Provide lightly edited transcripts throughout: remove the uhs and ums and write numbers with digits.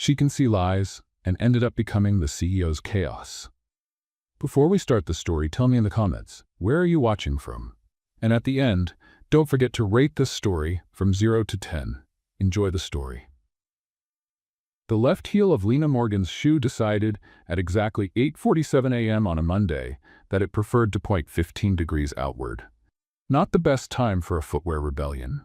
She can see lies and ended up becoming the CEO's chaos. Before we start the story, tell me in the comments, where are you watching from? And at the end, don't forget to rate this story from 0 to 10. Enjoy the story. The left heel of Lena Morgan's shoe decided at exactly 8:47 a.m. on a Monday that it preferred to point 15 degrees outward. Not the best time for a footwear rebellion.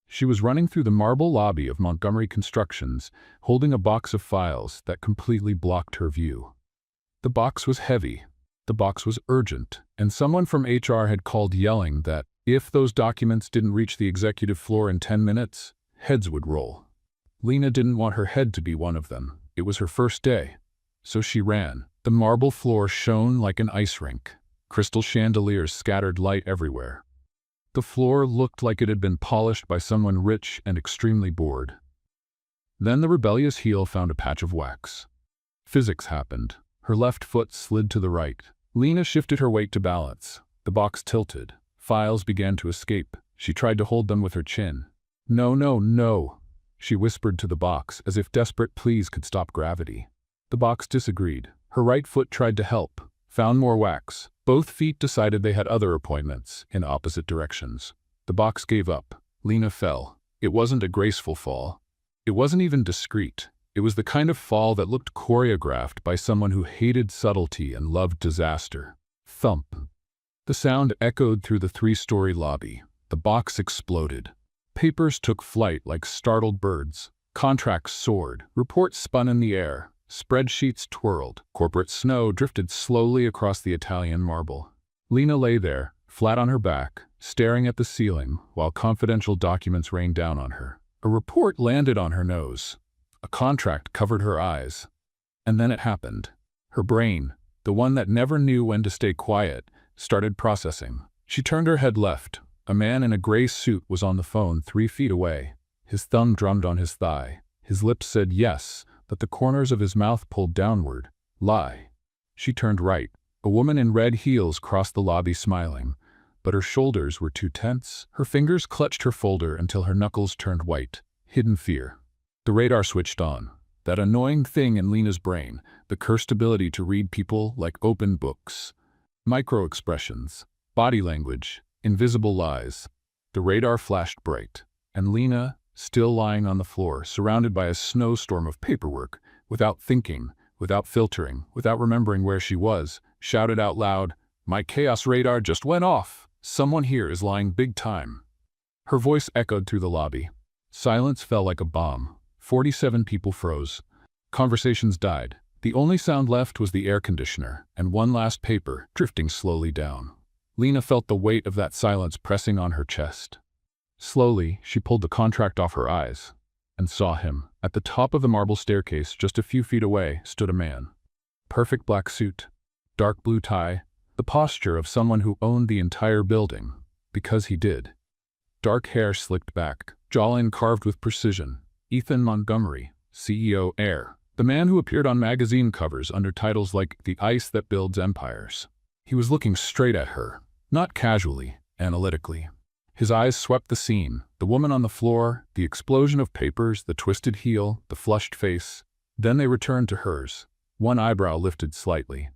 She was running through the marble lobby of Montgomery Constructions, holding a box of files that completely blocked her view. The box was heavy, the box was urgent, and someone from HR had called yelling that if those documents didn't reach the executive floor in 10 minutes, heads would roll. Lena didn't want her head to be one of them. It was her first day. So she ran. The marble floor shone like an ice rink. Crystal chandeliers scattered light everywhere. The floor looked like it had been polished by someone rich and extremely bored. Then the rebellious heel found a patch of wax. Physics happened. Her left foot slid to the right. Lena shifted her weight to balance. The box tilted. Files began to escape. She tried to hold them with her chin. "No, no, no," she whispered to the box, as if desperate pleas could stop gravity. The box disagreed. Her right foot tried to help, found more wax. Both feet decided they had other appointments, in opposite directions. The box gave up. Lena fell. It wasn't a graceful fall. It wasn't even discreet. It was the kind of fall that looked choreographed by someone who hated subtlety and loved disaster. Thump. The sound echoed through the 3-story lobby. The box exploded. Papers took flight like startled birds. Contracts soared. Reports spun in the air. Spreadsheets twirled. Corporate snow drifted slowly across the Italian marble. Lena lay there, flat on her back, staring at the ceiling while confidential documents rained down on her. A report landed on her nose. A contract covered her eyes. And then it happened. Her brain, the one that never knew when to stay quiet, started processing. She turned her head left. A man in a gray suit was on the phone 3 feet away. His thumb drummed on his thigh. His lips said yes, but the corners of his mouth pulled downward. Lie. She turned right. A woman in red heels crossed the lobby smiling, but her shoulders were too tense. Her fingers clutched her folder until her knuckles turned white. Hidden fear. The radar switched on. That annoying thing in Lena's brain, the cursed ability to read people like open books. Micro-expressions, body language, invisible lies. The radar flashed bright, and Lena, still lying on the floor, surrounded by a snowstorm of paperwork, without thinking, without filtering, without remembering where she was, shouted out loud, "My chaos radar just went off! Someone here is lying big time!" Her voice echoed through the lobby. Silence fell like a bomb. 47 people froze. Conversations died. The only sound left was the air conditioner, and one last paper drifting slowly down. Lena felt the weight of that silence pressing on her chest. Slowly, she pulled the contract off her eyes and saw him. At the top of the marble staircase, just a few feet away, stood a man. Perfect black suit, dark blue tie, the posture of someone who owned the entire building, because he did. Dark hair slicked back, jawline carved with precision. Ethan Montgomery, CEO Air. The man who appeared on magazine covers under titles like "The Ice That Builds Empires." He was looking straight at her, not casually, analytically. His eyes swept the scene, the woman on the floor, the explosion of papers, the twisted heel, the flushed face. Then they returned to hers, one eyebrow lifted slightly.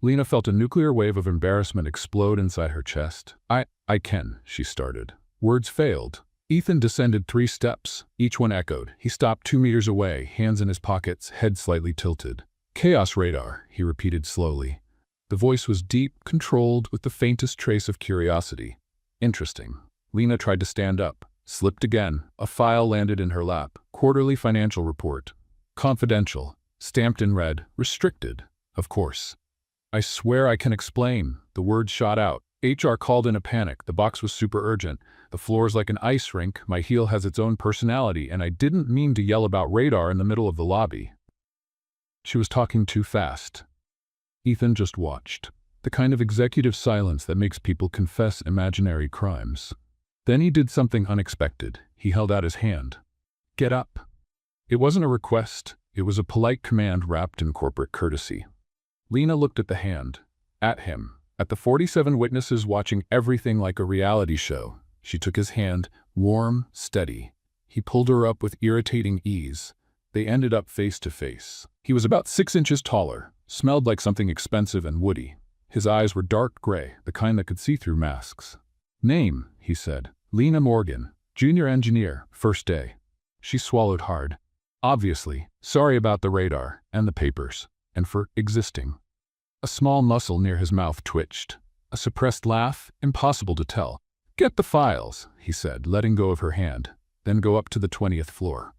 Lena felt a nuclear wave of embarrassment explode inside her chest. I can, she started. Words failed. Ethan descended 3 steps. Each one echoed. He stopped 2 meters away, hands in his pockets, head slightly tilted. "Chaos radar," he repeated slowly. The voice was deep, controlled, with the faintest trace of curiosity. Interesting. Lena tried to stand up, slipped again. A file landed in her lap. Quarterly financial report. Confidential. Stamped in red. Restricted. Of course. "I swear I can explain." The words shot out. HR called in a panic. The box was super urgent. "The floor's like an ice rink. My heel has its own personality, and I didn't mean to yell about radar in the middle of the lobby." She was talking too fast. Ethan just watched. The kind of executive silence that makes people confess imaginary crimes. Then he did something unexpected. He held out his hand. "Get up." It wasn't a request. It was a polite command wrapped in corporate courtesy. Lena looked at the hand. At him. At the 47 witnesses watching everything like a reality show. She took his hand, warm, steady. He pulled her up with irritating ease. They ended up face to face. He was about 6 inches taller, smelled like something expensive and woody. His eyes were dark gray, the kind that could see through masks. "Name," he said. "Lena Morgan, junior engineer, first day." She swallowed hard. "Obviously, sorry about the radar, and the papers, and for existing." A small muscle near his mouth twitched. A suppressed laugh, impossible to tell. "Get the files," he said, letting go of her hand. "Then go up to the 20th floor."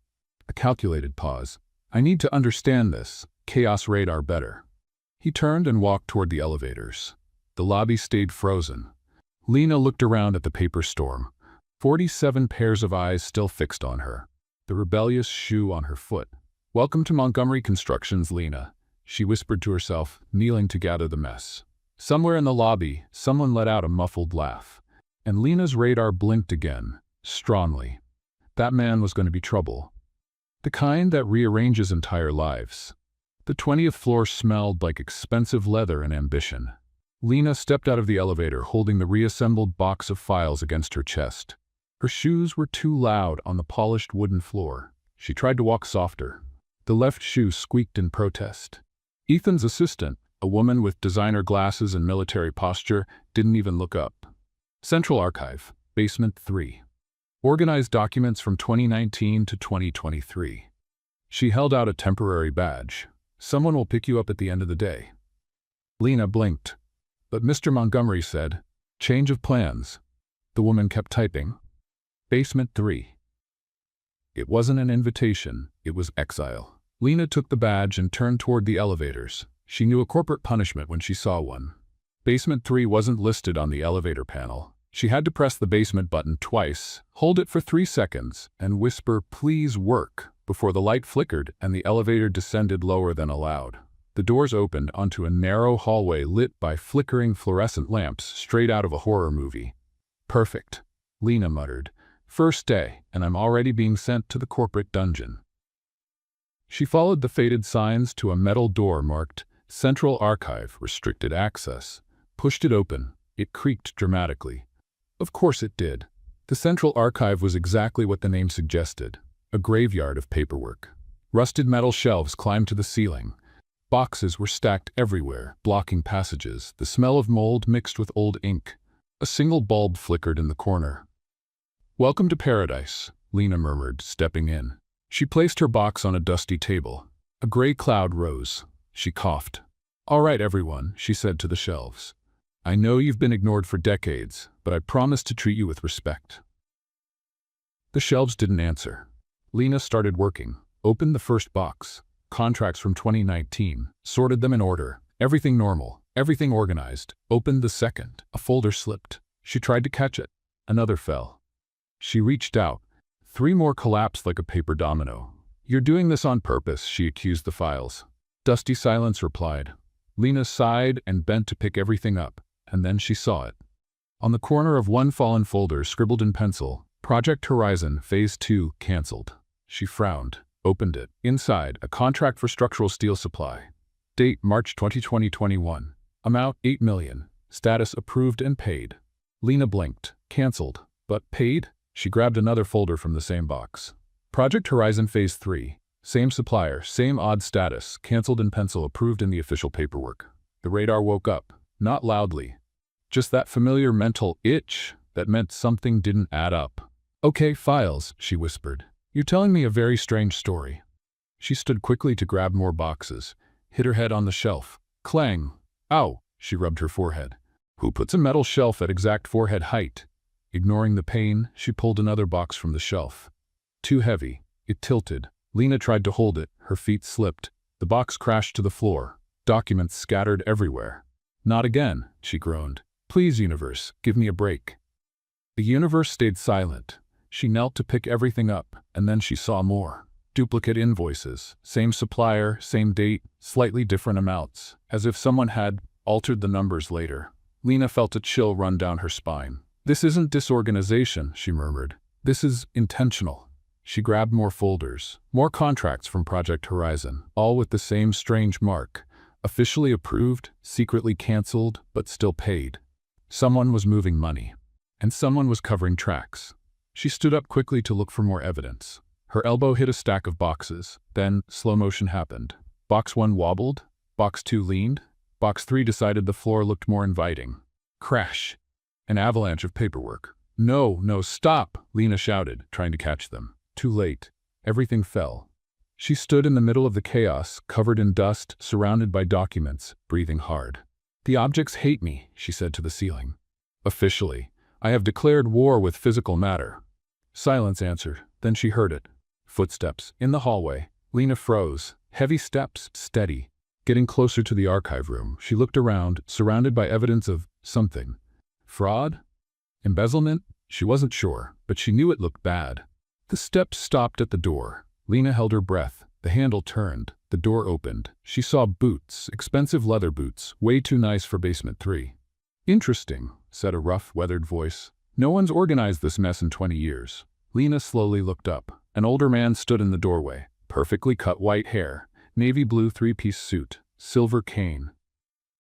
A calculated pause. "I need to understand this chaos radar better." He turned and walked toward the elevators. The lobby stayed frozen. Lena looked around at the paper storm. 47 pairs of eyes still fixed on her. The rebellious shoe on her foot. "Welcome to Montgomery Constructions, Lena," she whispered to herself, kneeling to gather the mess. Somewhere in the lobby, someone let out a muffled laugh. And Lena's radar blinked again, strongly. That man was going to be trouble. The kind that rearranges entire lives. The 20th floor smelled like expensive leather and ambition. Lena stepped out of the elevator holding the reassembled box of files against her chest. Her shoes were too loud on the polished wooden floor. She tried to walk softer. The left shoe squeaked in protest. Ethan's assistant, a woman with designer glasses and military posture, didn't even look up. Central Archive, Basement 3. Organized documents from 2019 to 2023. She held out a temporary badge. "Someone will pick you up at the end of the day." Lena blinked. But Mr. Montgomery said, "Change of plans." The woman kept typing. Basement 3. It wasn't an invitation, it was exile. Lena took the badge and turned toward the elevators. She knew a corporate punishment when she saw one. Basement 3 wasn't listed on the elevator panel. She had to press the basement button twice, hold it for 3 seconds, and whisper, "Please work," before the light flickered and the elevator descended lower than allowed. The doors opened onto a narrow hallway lit by flickering fluorescent lamps straight out of a horror movie. "Perfect," Lena muttered. "First day, and I'm already being sent to the corporate dungeon." She followed the faded signs to a metal door marked Central Archive, Restricted Access, pushed it open. It creaked dramatically. Of course it did. The Central Archive was exactly what the name suggested, a graveyard of paperwork. Rusted metal shelves climbed to the ceiling. Boxes were stacked everywhere, blocking passages, the smell of mold mixed with old ink. A single bulb flickered in the corner. "Welcome to paradise," Lena murmured, stepping in. She placed her box on a dusty table. A gray cloud rose. She coughed. "All right, everyone," she said to the shelves. "I know you've been ignored for decades, but I promise to treat you with respect." The shelves didn't answer. Lena started working, opened the first box. Contracts from 2019, sorted them in order. Everything normal, everything organized. Opened the second. A folder slipped. She tried to catch it. Another fell. She reached out. 3 more collapsed like a paper domino. "You're doing this on purpose," she accused the files. Dusty silence replied. Lena sighed and bent to pick everything up, and then she saw it. On the corner of one fallen folder, scribbled in pencil, "Project Horizon, Phase 2, canceled." She frowned, opened it. Inside, a contract for structural steel supply. Date, March 2021. Amount, $8 million. Status, approved and paid. Lena blinked. Canceled. But paid? She grabbed another folder from the same box. Project Horizon Phase 3. Same supplier, same odd status, canceled in pencil, approved in the official paperwork. The radar woke up. Not loudly. Just that familiar mental itch that meant something didn't add up. "Okay, files," she whispered. "You're telling me a very strange story." She stood quickly to grab more boxes, hit her head on the shelf. Clang! "Ow!" She rubbed her forehead. Who puts a metal shelf at exact forehead height? Ignoring the pain, she pulled another box from the shelf. Too heavy. It tilted. Lena tried to hold it. Her feet slipped. The box crashed to the floor. Documents scattered everywhere. "Not again," she groaned. "Please, universe, give me a break." The universe stayed silent. She knelt to pick everything up, and then she saw more. Duplicate invoices. Same supplier, same date, slightly different amounts, as if someone had altered the numbers later. Lena felt a chill run down her spine. "This isn't disorganization," she murmured. "This is intentional." She grabbed more folders, more contracts from Project Horizon, all with the same strange mark. Officially approved, secretly canceled, but still paid. Someone was moving money. And someone was covering tracks. She stood up quickly to look for more evidence. Her elbow hit a stack of boxes. Then, slow motion happened. Box 1 wobbled, Box 2 leaned, Box 3 decided the floor looked more inviting. Crash! An avalanche of paperwork. "No, no, stop!" Lena shouted, trying to catch them. Too late. Everything fell. She stood in the middle of the chaos, covered in dust, surrounded by documents, breathing hard. "The objects hate me," she said to the ceiling. "Officially, I have declared war with physical matter." Silence answered. Then she heard it. Footsteps. In the hallway. Lena froze. Heavy steps, steady. Getting closer to the archive room, she looked around, surrounded by evidence of something. Fraud? Embezzlement? She wasn't sure, but she knew it looked bad. The steps stopped at the door. Lena held her breath. The handle turned. The door opened. She saw boots, expensive leather boots, way too nice for basement 3. "Interesting," said a rough, weathered voice. "No one's organized this mess in 20 years. Lena slowly looked up. An older man stood in the doorway. Perfectly cut white hair, navy blue 3-piece suit, silver cane.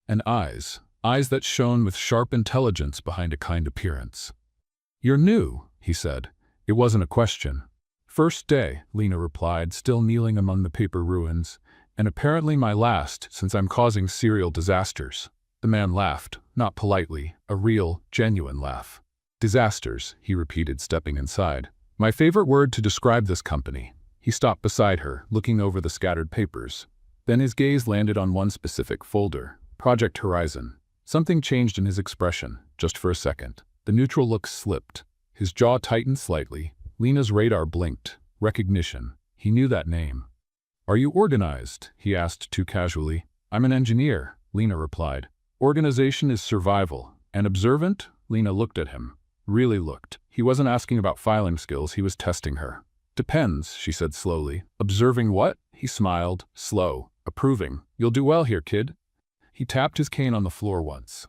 And eyes that shone with sharp intelligence behind a kind appearance. "You're new," he said. It wasn't a question. "First day," Lena replied, still kneeling among the paper ruins, "and apparently my last, since I'm causing serial disasters." The man laughed, not politely, a real, genuine laugh. "Disasters," he repeated, stepping inside. "My favorite word to describe this company." He stopped beside her, looking over the scattered papers. Then his gaze landed on one specific folder, Project Horizon. Something changed in his expression, just for a second. The neutral look slipped. His jaw tightened slightly. Lena's radar blinked. Recognition. He knew that name. "Are you organized?" he asked too casually. "I'm an engineer," Lena replied. "Organization is survival. And observant?" Lena looked at him. Really looked. He wasn't asking about filing skills, he was testing her. "Depends," she said slowly. "Observing what?" He smiled, slow, approving. "You'll do well here, kid." He tapped his cane on the floor once.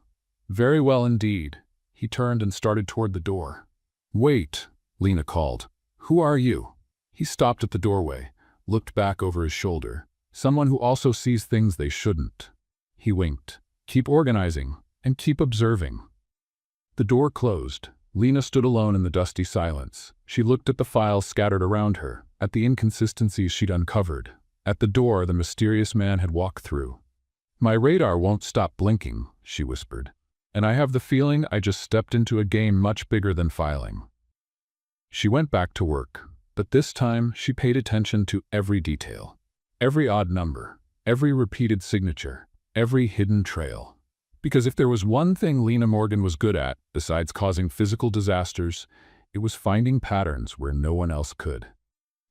"Very well indeed." He turned and started toward the door. "Wait," Lena called. "Who are you?" He stopped at the doorway, looked back over his shoulder. "Someone who also sees things they shouldn't." He winked. "Keep organizing, and keep observing." The door closed. Lena stood alone in the dusty silence. She looked at the files scattered around her, at the inconsistencies she'd uncovered. At the door the mysterious man had walked through. "My radar won't stop blinking," she whispered. "And I have the feeling I just stepped into a game much bigger than filing." She went back to work, but this time she paid attention to every detail. Every odd number, every repeated signature, every hidden trail. Because if there was one thing Lena Morgan was good at, besides causing physical disasters, it was finding patterns where no one else could.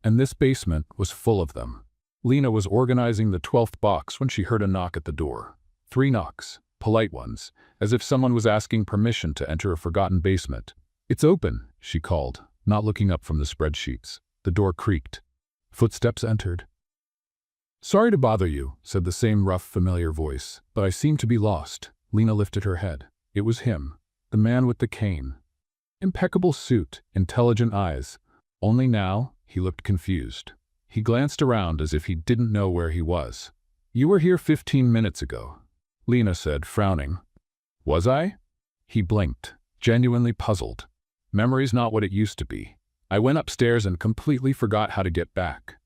And this basement was full of them. Lena was organizing the 12th box when she heard a knock at the door. 3 knocks, polite ones, as if someone was asking permission to enter a forgotten basement. "It's open," she called, not looking up from the spreadsheets. The door creaked. Footsteps entered. "Sorry to bother you," said the same rough, familiar voice, "but I seem to be lost." Lena lifted her head. It was him, the man with the cane. Impeccable suit, intelligent eyes. Only now, he looked confused. He glanced around as if he didn't know where he was. "You were here 15 minutes ago," Lena said, frowning. "Was I?" He blinked, genuinely puzzled. "Memory's not what it used to be. I went upstairs and completely forgot how to get back."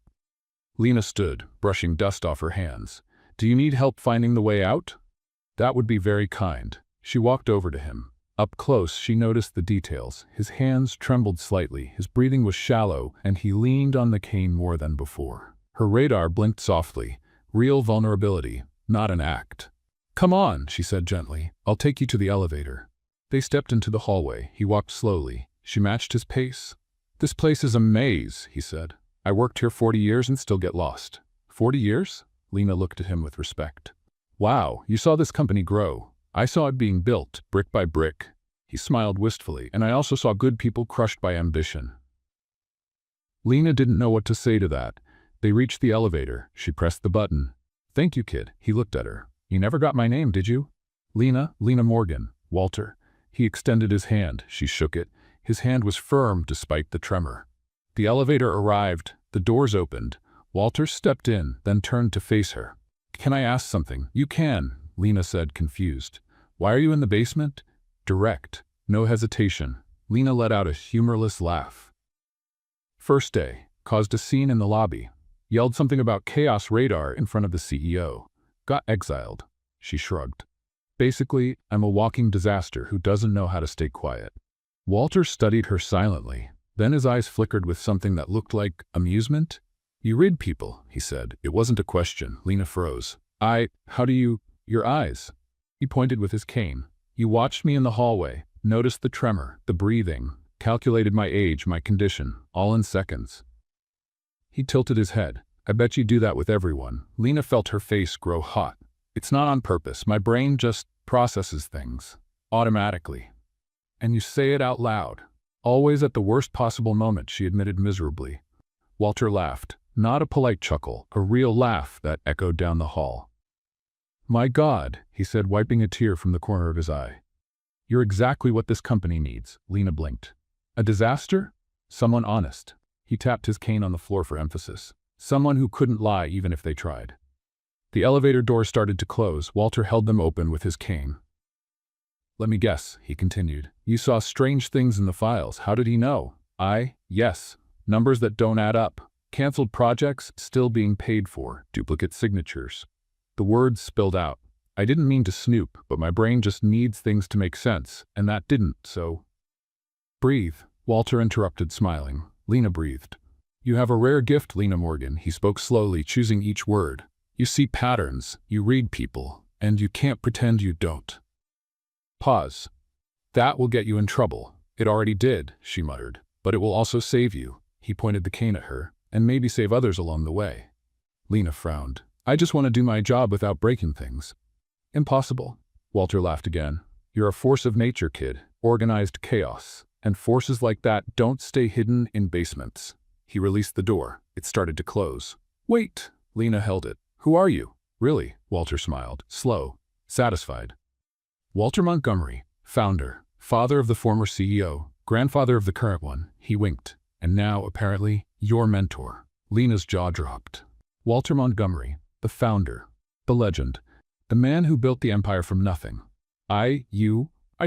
Lena stood, brushing dust off her hands. "Do you need help finding the way out?" "That would be very kind." She walked over to him. Up close, she noticed the details. His hands trembled slightly, his breathing was shallow, and he leaned on the cane more than before. Her radar blinked softly. Real vulnerability, not an act. "Come on," she said gently. "I'll take you to the elevator." They stepped into the hallway. He walked slowly. She matched his pace. "This place is a maze," he said. "I worked here 40 years and still get lost." 40 years? Lena looked at him with respect. "Wow, you saw this company grow. I saw it being built, brick by brick." He smiled wistfully, "And I also saw good people crushed by ambition." Lena didn't know what to say to that. They reached the elevator. She pressed the button. "Thank you, kid." He looked at her. "You never got my name, did you?" Lena Morgan. Walter." He extended his hand. She shook it. His hand was firm despite the tremor. The elevator arrived. The doors opened. Walter stepped in, then turned to face her. "Can I ask something?" "You can," Lena said, confused. "Why are you in the basement?" Direct. No hesitation. Lena let out a humorless laugh. "First day. caused a scene in the lobby, yelled something about chaos radar in front of the CEO, got exiled. She shrugged. Basically, I'm a walking disaster who doesn't know how to stay quiet. Walter studied her silently. Then his eyes flickered with something that looked like amusement. You read people, he said. It wasn't a question. Lena froze. How do you, your eyes? He pointed with his cane. You watched me in the hallway, noticed the tremor, the breathing, calculated my age, my condition, all in seconds. He tilted his head. I bet you do that with everyone. Lena felt her face grow hot. It's not on purpose. My brain just processes things. Automatically. And you say it out loud. Always at the worst possible moment, she admitted miserably. Walter laughed. Not a polite chuckle, a real laugh that echoed down the hall. My God, he said, wiping a tear from the corner of his eye. You're exactly what this company needs. Lena blinked. A disaster? Someone honest. He tapped his cane on the floor for emphasis. Someone who couldn't lie even if they tried. The elevator doors started to close. Walter held them open with his cane. Let me guess, he continued. You saw strange things in the files. How did he know? Yes. Numbers that don't add up. Cancelled projects still being paid for. Duplicate signatures. The words spilled out. I didn't mean to snoop, but my brain just needs things to make sense, and that didn't, so... Breathe, Walter interrupted, smiling. Lena breathed. You have a rare gift, Lena Morgan, he spoke slowly, choosing each word. You see patterns, you read people, and you can't pretend you don't. Pause. That will get you in trouble. It already did, she muttered. But it will also save you. He pointed the cane at her, and maybe save others along the way. Lena frowned. I just want to do my job without breaking things. Impossible. Walter laughed again. You're a force of nature, kid. Organized chaos. And forces like that don't stay hidden in basements. He released the door. It started to close. Wait. Lena held it. Who are you? Really? Walter smiled. Slow. Satisfied. Walter Montgomery, founder, father of the former CEO, grandfather of the current one, he winked. And now, apparently, your mentor. Lena's jaw dropped. Walter Montgomery, the founder, the legend, the man who built the empire from nothing. I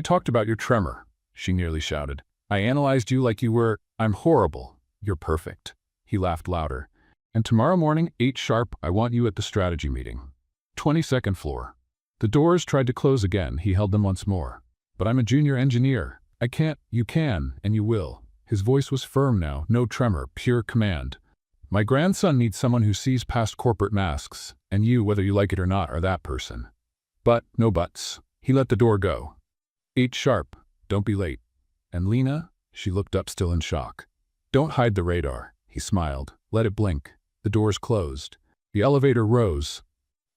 talked about your tremor, she nearly shouted. I analyzed you like you were, I'm horrible. You're perfect. He laughed louder. And tomorrow morning, 8 sharp, I want you at the strategy meeting. 22nd floor. The doors tried to close again. He held them once more. But I'm a junior engineer. I can't. You can, and you will. His voice was firm now, no tremor, pure command. My grandson needs someone who sees past corporate masks, and you, whether you like it or not, are that person. But, no buts. He let the door go. 8 sharp. Don't be late. And Lena? She looked up, still in shock. Don't hide the radar. He smiled. Let it blink. The doors closed. The elevator rose.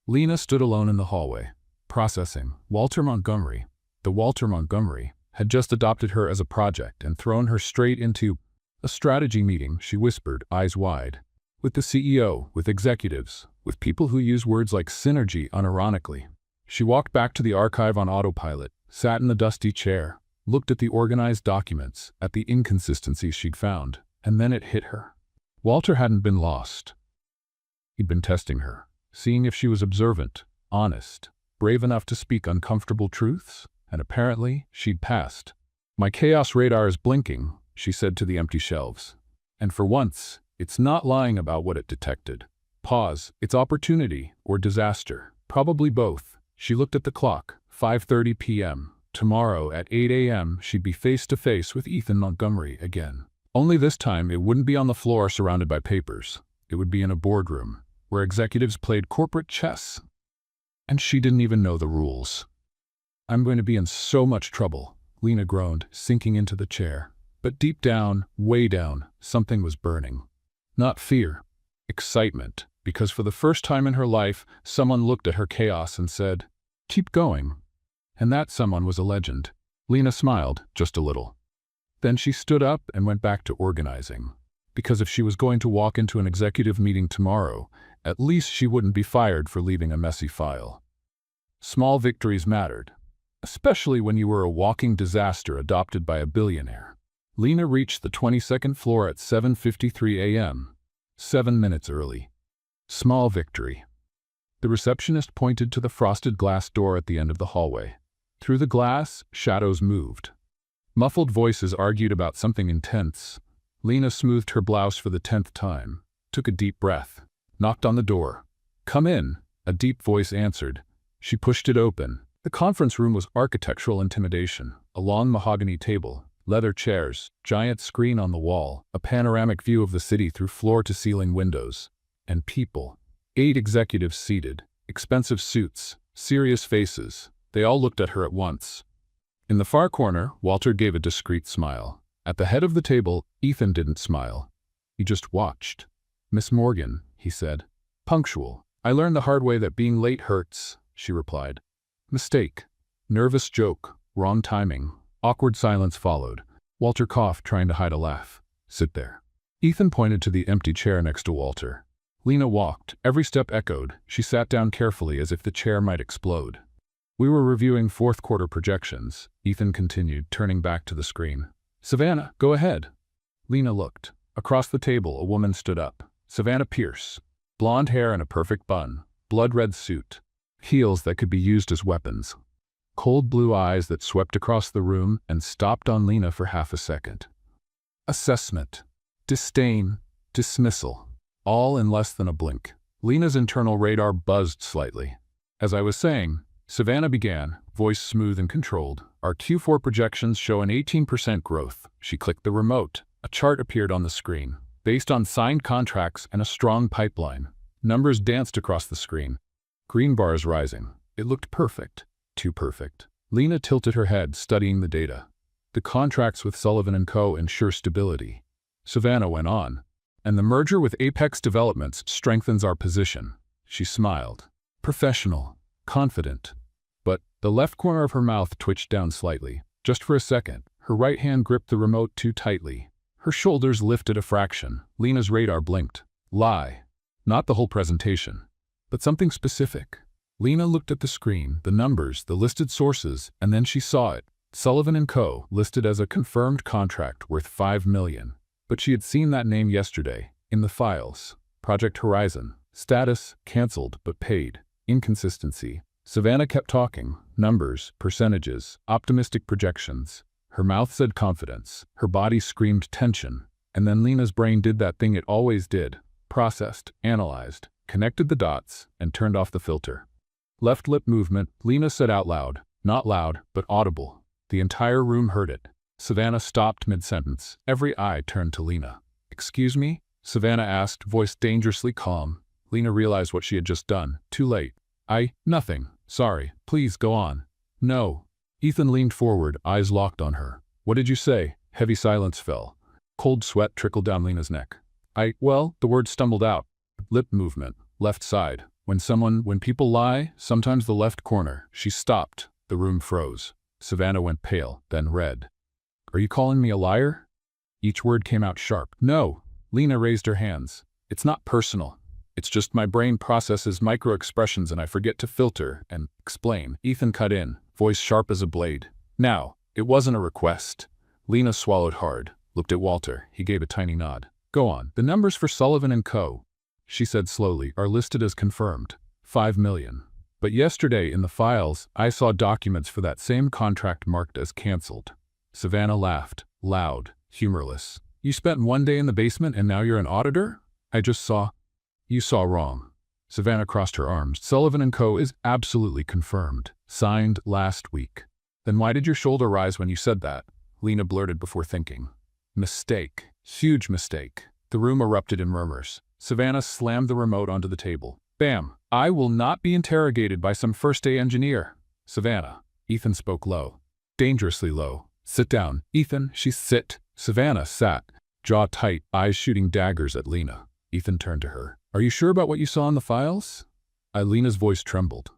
Lena stood alone in the hallway. Processing. Walter Montgomery, the Walter Montgomery, had just adopted her as a project and thrown her straight into a strategy meeting, she whispered, eyes wide. With the CEO, with executives, with people who use words like synergy unironically. She walked back to the archive on autopilot, sat in the dusty chair, looked at the organized documents, at the inconsistencies she'd found, and then it hit her. Walter hadn't been lost. He'd been testing her, seeing if she was observant, honest, brave enough to speak uncomfortable truths, and apparently she'd passed. My chaos radar is blinking, she said to the empty shelves. And for once, it's not lying about what it detected. Pause, it's opportunity or disaster, probably both. She looked at the clock, 5:30 p.m. Tomorrow at 8 a.m. she'd be face to face with Ethan Montgomery again. Only this time it wouldn't be on the floor surrounded by papers. It would be in a boardroom, where executives played corporate chess. And she didn't even know the rules. I'm going to be in so much trouble, Lena groaned, sinking into the chair. But deep down, way down, something was burning. Not fear, excitement, because for the first time in her life, someone looked at her chaos and said, keep going. And that someone was a legend. Lena smiled, just a little. Then she stood up and went back to organizing. Because if she was going to walk into an executive meeting tomorrow, at least she wouldn't be fired for leaving a messy file. Small victories mattered, especially when you were a walking disaster adopted by a billionaire. Lena reached the 22nd floor at 7:53 a.m., 7 minutes early. Small victory. The receptionist pointed to the frosted glass door at the end of the hallway. Through the glass, shadows moved. Muffled voices argued about something intense. Lena smoothed her blouse for the 10th time, took a deep breath, knocked on the door. "Come in," a deep voice answered. She pushed it open. The conference room was architectural intimidation. A long mahogany table, leather chairs, giant screen on the wall, a panoramic view of the city through floor-to-ceiling windows. And people. 8 executives seated, expensive suits, serious faces. They all looked at her at once. In the far corner, Walter gave a discreet smile. At the head of the table, Ethan didn't smile. He just watched. "Miss Morgan," he said. "Punctual. I learned the hard way that being late hurts," she replied. "Mistake." Nervous joke. Wrong timing. Awkward silence followed. Walter coughed, trying to hide a laugh. "Sit there." Ethan pointed to the empty chair next to Walter. Lena walked. Every step echoed. She sat down carefully as if the chair might explode. "We were reviewing fourth quarter projections," Ethan continued, turning back to the screen. "Savannah, go ahead." Lena looked. Across the table, a woman stood up. Savannah Pierce. Blonde hair and a perfect bun. Blood-red suit. Heels that could be used as weapons. Cold blue eyes that swept across the room and stopped on Lena for half a second. Assessment. Disdain. Dismissal. All in less than a blink. Lena's internal radar buzzed slightly. "As I was saying," Savannah began, voice smooth and controlled, "our Q4 projections show an 18% growth." She clicked the remote. A chart appeared on the screen, based on signed contracts and a strong pipeline. Numbers danced across the screen. Green bars rising. It looked perfect. Too perfect. Lena tilted her head, studying the data. "The contracts with Sullivan & Co. ensure stability." Savannah went on. "And the merger with Apex Developments strengthens our position." She smiled. Professional. Confident. But the left corner of her mouth twitched down slightly. Just for a second, her right hand gripped the remote too tightly. Her shoulders lifted a fraction. Lena's radar blinked. Lie. Not the whole presentation, but something specific. Lena looked at the screen, the numbers, the listed sources, and then she saw it. Sullivan & Co. listed as a confirmed contract worth $5 million. But she had seen that name yesterday, in the files. Project Horizon. Status, cancelled, but paid. Inconsistency. Savannah kept talking. Numbers, percentages, optimistic projections. Her mouth said confidence. Her body screamed tension. And then Lena's brain did that thing it always did. Processed, analyzed, connected the dots, and turned off the filter. Left lip movement, Lena said out loud. Not loud, but audible. The entire room heard it. Savannah stopped mid-sentence. Every eye turned to Lena. "Excuse me?" Savannah asked, voice dangerously calm. Lena realized what she had just done. Too late. Nothing. Sorry. Please go on." "No." Ethan leaned forward, eyes locked on her. "What did you say?" Heavy silence fell. Cold sweat trickled down Lena's neck. Well, the word stumbled out. Lip movement. Left side. When people lie, sometimes the left corner. She stopped. The room froze. Savannah went pale, then red. "Are you calling me a liar?" Each word came out sharp. "No." Lena raised her hands. "It's not personal. It's just my brain processes micro-expressions and I forget to filter and explain." Ethan cut in, voice sharp as a blade. "Now, it wasn't a request." Lena swallowed hard, looked at Walter. He gave a tiny nod. "Go on." "The numbers for Sullivan & Co., she said slowly, are listed as confirmed. $5 million. But yesterday in the files, I saw documents for that same contract marked as cancelled." Savannah laughed, loud, humorless. "You spent one day in the basement and now you're an auditor?" "I just saw." "You saw wrong." Savannah crossed her arms. "Sullivan & Co. is absolutely confirmed. Signed last week." "Then why did your shoulder rise when you said that?" Lena blurted before thinking. "Mistake. Huge mistake." The room erupted in murmurs. Savannah slammed the remote onto the table. Bam! "I will not be interrogated by some first-day engineer." "Savannah." Ethan spoke low. Dangerously low. "Sit down." "Ethan," she sit. Savannah sat, jaw tight, eyes shooting daggers at Lena. Ethan turned to her. "Are you sure about what you saw in the files?" Lena's voice trembled.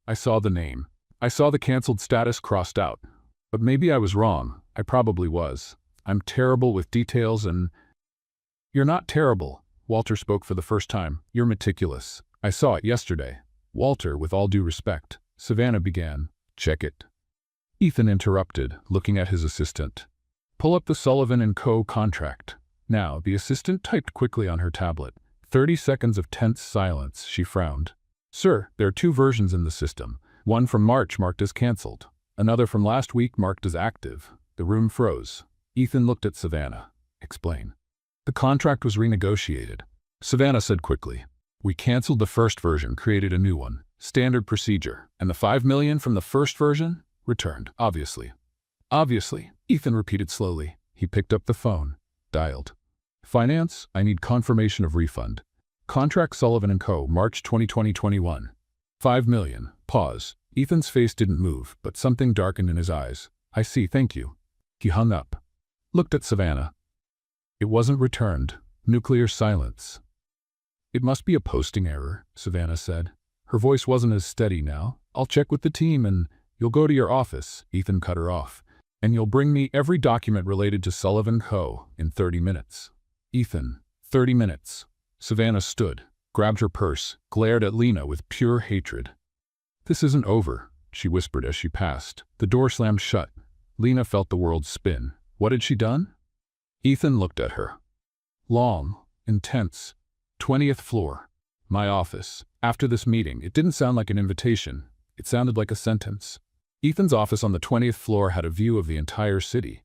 "I saw the name. I saw the cancelled status crossed out. But maybe I was wrong. I probably was. I'm terrible with details and—" "You're not terrible." Walter spoke for the first time. "You're meticulous. I saw it yesterday." "Walter, with all due respect," Savannah began. "Check it." Ethan interrupted, looking at his assistant. "Pull up the Sullivan & Co. contract." Now, the assistant typed quickly on her tablet. 30 seconds of tense silence. She frowned. "Sir, there are 2 versions in the system. One from March marked as cancelled. Another from last week marked as active." The room froze. Ethan looked at Savannah. Explain. The contract was renegotiated. Savannah said quickly. We canceled the first version, created a new one. Standard procedure. And the $5 million from the first version? Returned, obviously. Obviously, Ethan repeated slowly. He picked up the phone. Dialed. Finance, I need confirmation of refund. Contract Sullivan & Co., March 2020-21. $5 million. Pause. Ethan's face didn't move, but something darkened in his eyes. I see, thank you. He hung up. Looked at Savannah. It wasn't returned. Nuclear silence. It must be a posting error, Savannah said. Her voice wasn't as steady now. I'll check with the team and you'll go to your office, Ethan cut her off. And you'll bring me every document related to Sullivan Co. in 30 minutes. Ethan, 30 minutes. Savannah stood, grabbed her purse, glared at Lena with pure hatred. This isn't over, she whispered as she passed. The door slammed shut. Lena felt the world spin. What had she done? Ethan looked at her. Long, intense. 20th floor. My office. After this meeting, it didn't sound like an invitation. It sounded like a sentence. Ethan's office on the 20th floor had a view of the entire city.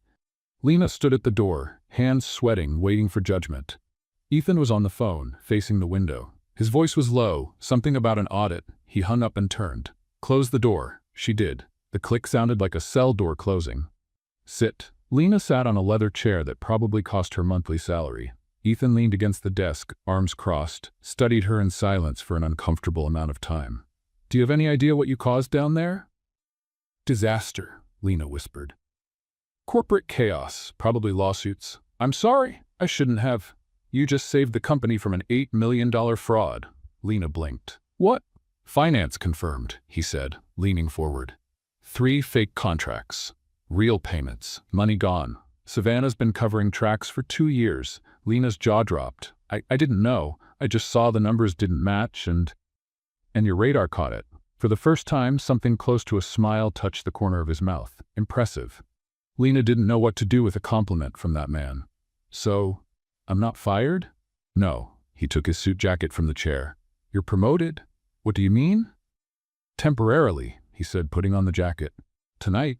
Lena stood at the door, hands sweating, waiting for judgment. Ethan was on the phone, facing the window. His voice was low, something about an audit. He hung up and turned. Close the door. She did. The click sounded like a cell door closing. Sit. Lena sat on a leather chair that probably cost her monthly salary. Ethan leaned against the desk, arms crossed, studied her in silence for an uncomfortable amount of time. Do you have any idea what you caused down there? Disaster, Lena whispered. Corporate chaos, probably lawsuits. I'm sorry, I shouldn't have. You just saved the company from an $8 million fraud. Lena blinked. What? Finance confirmed, he said, leaning forward. 3 fake contracts. Real payments. Money gone. Savannah's been covering tracks for 2 years. Lena's jaw dropped. I didn't know. I just saw the numbers didn't match and your radar caught it. For the first time, something close to a smile touched the corner of his mouth. Impressive. Lena didn't know what to do with a compliment from that man. So, I'm not fired? No. He took his suit jacket from the chair. You're promoted? What do you mean? Temporarily, he said, putting on the jacket. Tonight?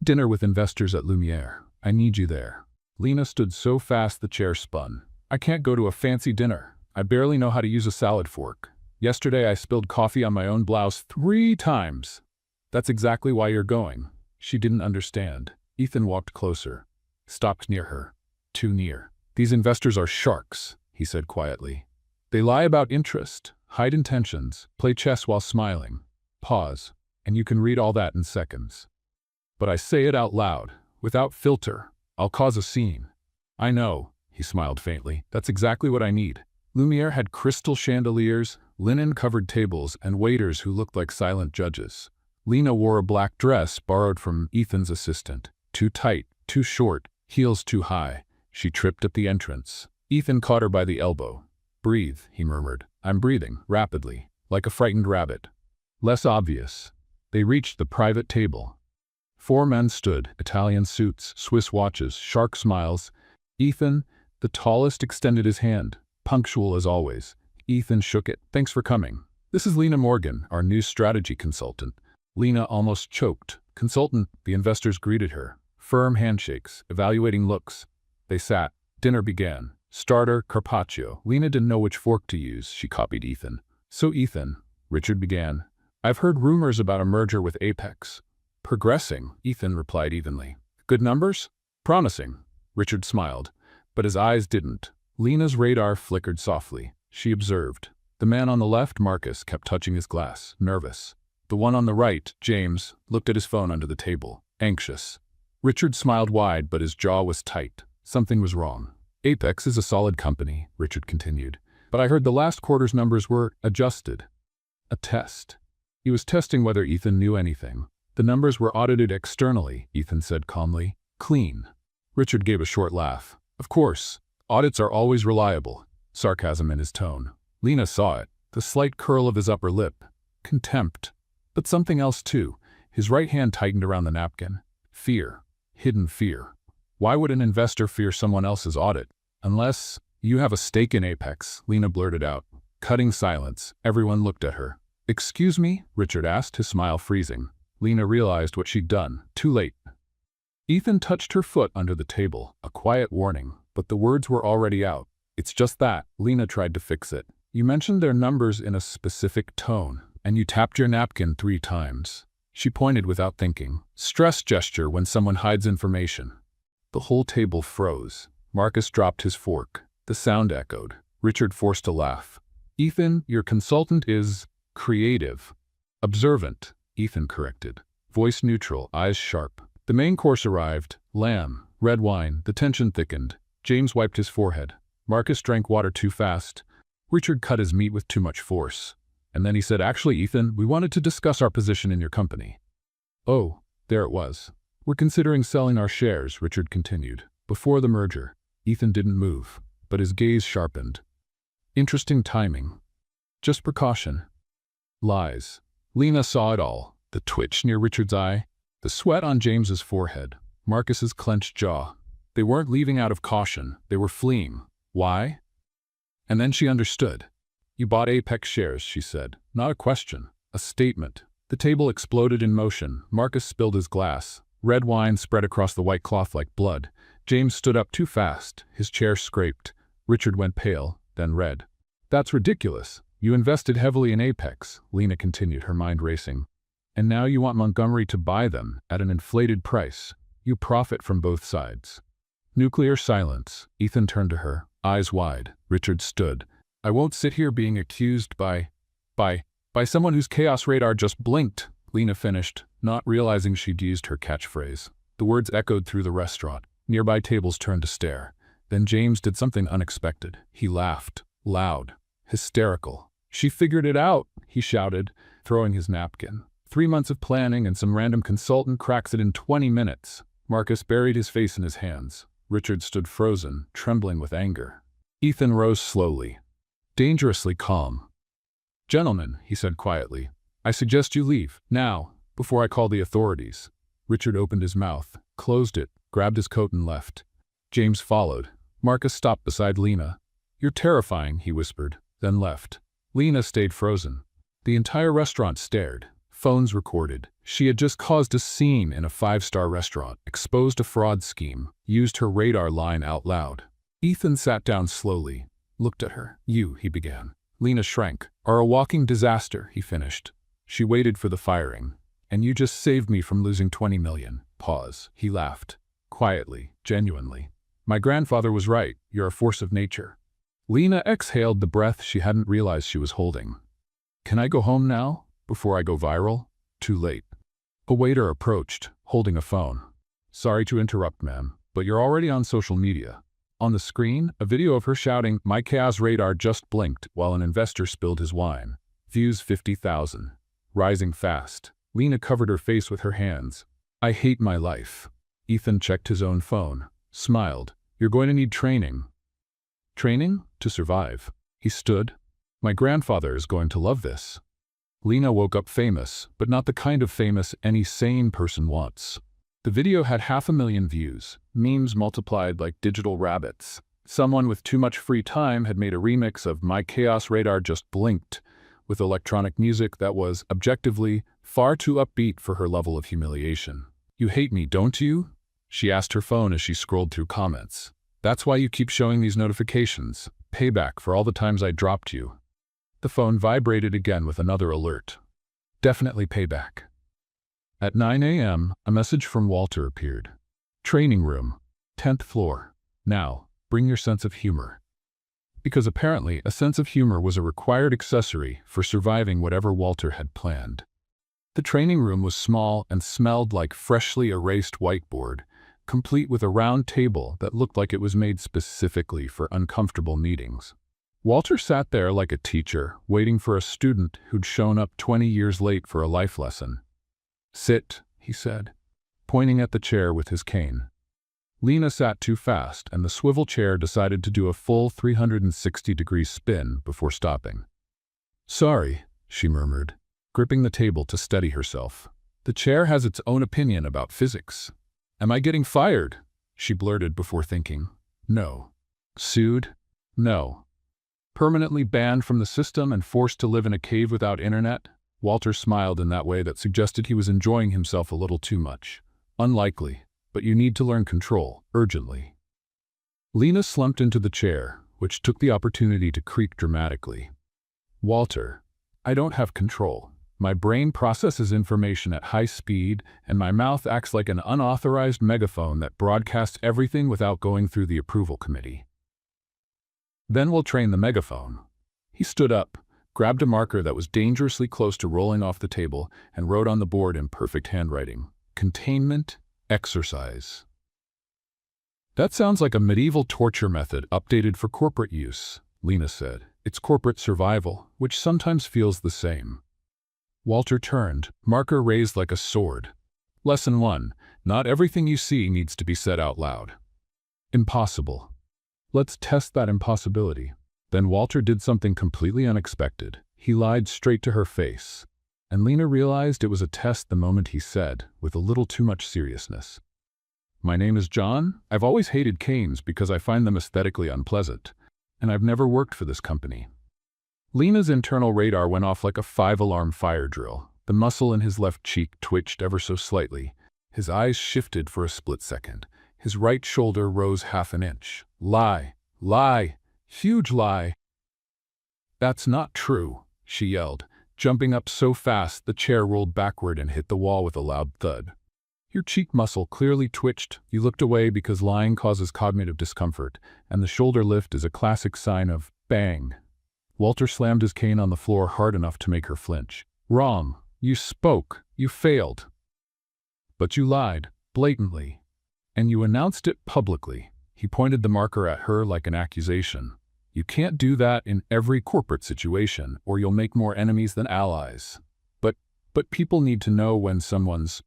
Dinner with investors at Lumiere. I need you there. Lena stood so fast the chair spun. I can't go to a fancy dinner. I barely know how to use a salad fork. Yesterday I spilled coffee on my own blouse 3 times. That's exactly why you're going. She didn't understand. Ethan walked closer. Stopped near her. Too near. These investors are sharks, he said quietly. They lie about interest, hide intentions, play chess while smiling. Pause, and you can read all that in seconds. But I say it out loud, without filter. I'll cause a scene. I know, he smiled faintly. That's exactly what I need. Lumiere had crystal chandeliers, linen-covered tables, and waiters who looked like silent judges. Lena wore a black dress borrowed from Ethan's assistant. Too tight, too short, heels too high. She tripped at the entrance. Ethan caught her by the elbow. Breathe, he murmured. I'm breathing, rapidly, like a frightened rabbit. Less obvious. They reached the private table. 4 men stood, Italian suits, Swiss watches, shark smiles. Ethan, the tallest, extended his hand, punctual as always. Ethan shook it. Thanks for coming. This is Lena Morgan, our new strategy consultant. Lena almost choked. Consultant, the investors greeted her. Firm handshakes, evaluating looks. They sat. Dinner began. Starter, carpaccio. Lena didn't know which fork to use. She copied Ethan. So Ethan, Richard began. I've heard rumors about a merger with Apex. Progressing, Ethan replied evenly. Good numbers? Promising. Richard smiled, but his eyes didn't. Lena's radar flickered softly. She observed. The man on the left, Marcus, kept touching his glass, nervous. The one on the right, James, looked at his phone under the table, anxious. Richard smiled wide, but his jaw was tight. Something was wrong. Apex is a solid company, Richard continued, but I heard the last quarter's numbers were adjusted. A test. He was testing whether Ethan knew anything. The numbers were audited externally, Ethan said calmly. Clean. Richard gave a short laugh. Of course, audits are always reliable. Sarcasm in his tone. Lena saw it, the slight curl of his upper lip. Contempt. But something else too. His right hand tightened around the napkin. Fear. Hidden fear. Why would an investor fear someone else's audit? Unless you have a stake in Apex, Lena blurted out. Cutting silence. Everyone looked at her. Excuse me? Richard asked, his smile freezing. Lena realized what she'd done. Too late. Ethan touched her foot under the table, a quiet warning, but the words were already out. It's just that, Lena tried to fix it. You mentioned their numbers in a specific tone, and you tapped your napkin 3 times. She pointed without thinking. Stress gesture when someone hides information. The whole table froze. Marcus dropped his fork. The sound echoed. Richard forced a laugh. Ethan, your consultant is creative. Observant, Ethan corrected. Voice neutral, eyes sharp. The main course arrived. Lamb, red wine. The tension thickened. James wiped his forehead. Marcus drank water too fast. Richard cut his meat with too much force. And then he said, actually, Ethan, we wanted to discuss our position in your company. Oh, there it was. We're considering selling our shares, Richard continued. Before the merger. Ethan didn't move, but his gaze sharpened. Interesting timing. Just precaution. Lies. Lena saw it all. The twitch near Richard's eye. The sweat on James's forehead. Marcus's clenched jaw. They weren't leaving out of caution. They were fleeing. Why? And then she understood. You bought Apex shares, she said. Not a question. A statement. The table exploded in motion. Marcus spilled his glass. Red wine spread across the white cloth like blood. James stood up too fast. His chair scraped. Richard went pale, then red. That's ridiculous. You invested heavily in Apex, Lena continued, her mind racing. And now you want Montgomery to buy them at an inflated price. You profit from both sides. Nuclear silence. Ethan turned to her, eyes wide. Richard stood. I won't sit here being accused by someone whose chaos radar just blinked, Lena finished, not realizing she'd used her catchphrase. The words echoed through the restaurant. Nearby tables turned to stare. Then James did something unexpected. He laughed. Loud. Hysterical. She figured it out, he shouted, throwing his napkin. 3 months of planning and some random consultant cracks it in 20 minutes. Marcus buried his face in his hands. Richard stood frozen, trembling with anger. Ethan rose slowly. Dangerously calm. Gentlemen, he said quietly, I suggest you leave, now, before I call the authorities. Richard opened his mouth, closed it, grabbed his coat and left. James followed. Marcus stopped beside Lena. You're terrifying, he whispered, then left. Lena stayed frozen. The entire restaurant stared. Phones recorded. She had just caused a scene in a 5-star restaurant, exposed a fraud scheme, used her radar line out loud. Ethan sat down slowly, looked at her. You, he began. Lena shrank. Are a walking disaster, he finished. She waited for the firing. And you just saved me from losing 20 million. Pause. He laughed. Quietly, genuinely. My grandfather was right. You're a force of nature. Lena exhaled the breath she hadn't realized she was holding. Can I go home now? Before I go viral? Too late. A waiter approached, holding a phone. Sorry to interrupt, ma'am, but you're already on social media. On the screen, a video of her shouting, my chaos radar just blinked, while an investor spilled his wine. Views 50,000. Rising fast. Lena covered her face with her hands. I hate my life. Ethan checked his own phone. Smiled. You're going to need training. Training? To survive. He stood. My grandfather is going to love this. Lena woke up famous, but not the kind of famous any sane person wants. The video had 500,000 views, memes multiplied like digital rabbits. Someone with too much free time had made a remix of My Chaos Radar Just Blinked, with electronic music that was, objectively, far too upbeat for her level of humiliation. You hate me, don't you? She asked her phone as she scrolled through comments. That's why you keep showing these notifications. Payback for all the times I dropped you. The phone vibrated again with another alert. Definitely payback. At 9 a.m., a message from Walter appeared. Training room, 10th floor. Now, bring your sense of humor. Because apparently a sense of humor was a required accessory for surviving whatever Walter had planned. The training room was small and smelled like freshly erased whiteboard, complete with a round table that looked like it was made specifically for uncomfortable meetings. Walter sat there like a teacher, waiting for a student who'd shown up 20 years late for a life lesson. Sit, he said, pointing at the chair with his cane. Lena sat too fast, and the swivel chair decided to do a full 360-degree spin before stopping. Sorry, she murmured, gripping the table to steady herself. The chair has its own opinion about physics. Am I getting fired? She blurted before thinking. No. Sued? No. Permanently banned from the system and forced to live in a cave without internet? Walter smiled in that way that suggested he was enjoying himself a little too much. Unlikely. but you need to learn control, urgently. Lena slumped into the chair, which took the opportunity to creak dramatically. Walter, I don't have control. My brain processes information at high speed, and my mouth acts like an unauthorized megaphone that broadcasts everything without going through the approval committee. Then we'll train the megaphone. He stood up, grabbed a marker that was dangerously close to rolling off the table, and wrote on the board in perfect handwriting, Containment Exercise. That sounds like a medieval torture method updated for corporate use, Lena said. It's corporate survival, which sometimes feels the same. Walter turned, marker raised like a sword. Lesson 1. Not everything you see needs to be said out loud. Impossible. Let's test that impossibility. Then Walter did something completely unexpected. He lied straight to her face. And Lena realized it was a test the moment he said, with a little too much seriousness. My name is John. I've always hated canes because I find them aesthetically unpleasant. And I've never worked for this company. Lena's internal radar went off like a 5-alarm fire drill. The muscle in his left cheek twitched ever so slightly. His eyes shifted for a split second. His right shoulder rose half an inch. Lie. Lie. Huge lie. That's not true, she yelled, jumping up so fast the chair rolled backward and hit the wall with a loud thud. Your cheek muscle clearly twitched. You looked away because lying causes cognitive discomfort, and the shoulder lift is a classic sign of bang. Walter slammed his cane on the floor hard enough to make her flinch. Wrong. You spoke. You failed. But you lied, blatantly. And you announced it publicly. He pointed the marker at her like an accusation. You can't do that in every corporate situation, or you'll make more enemies than allies. But people need to know when someone's...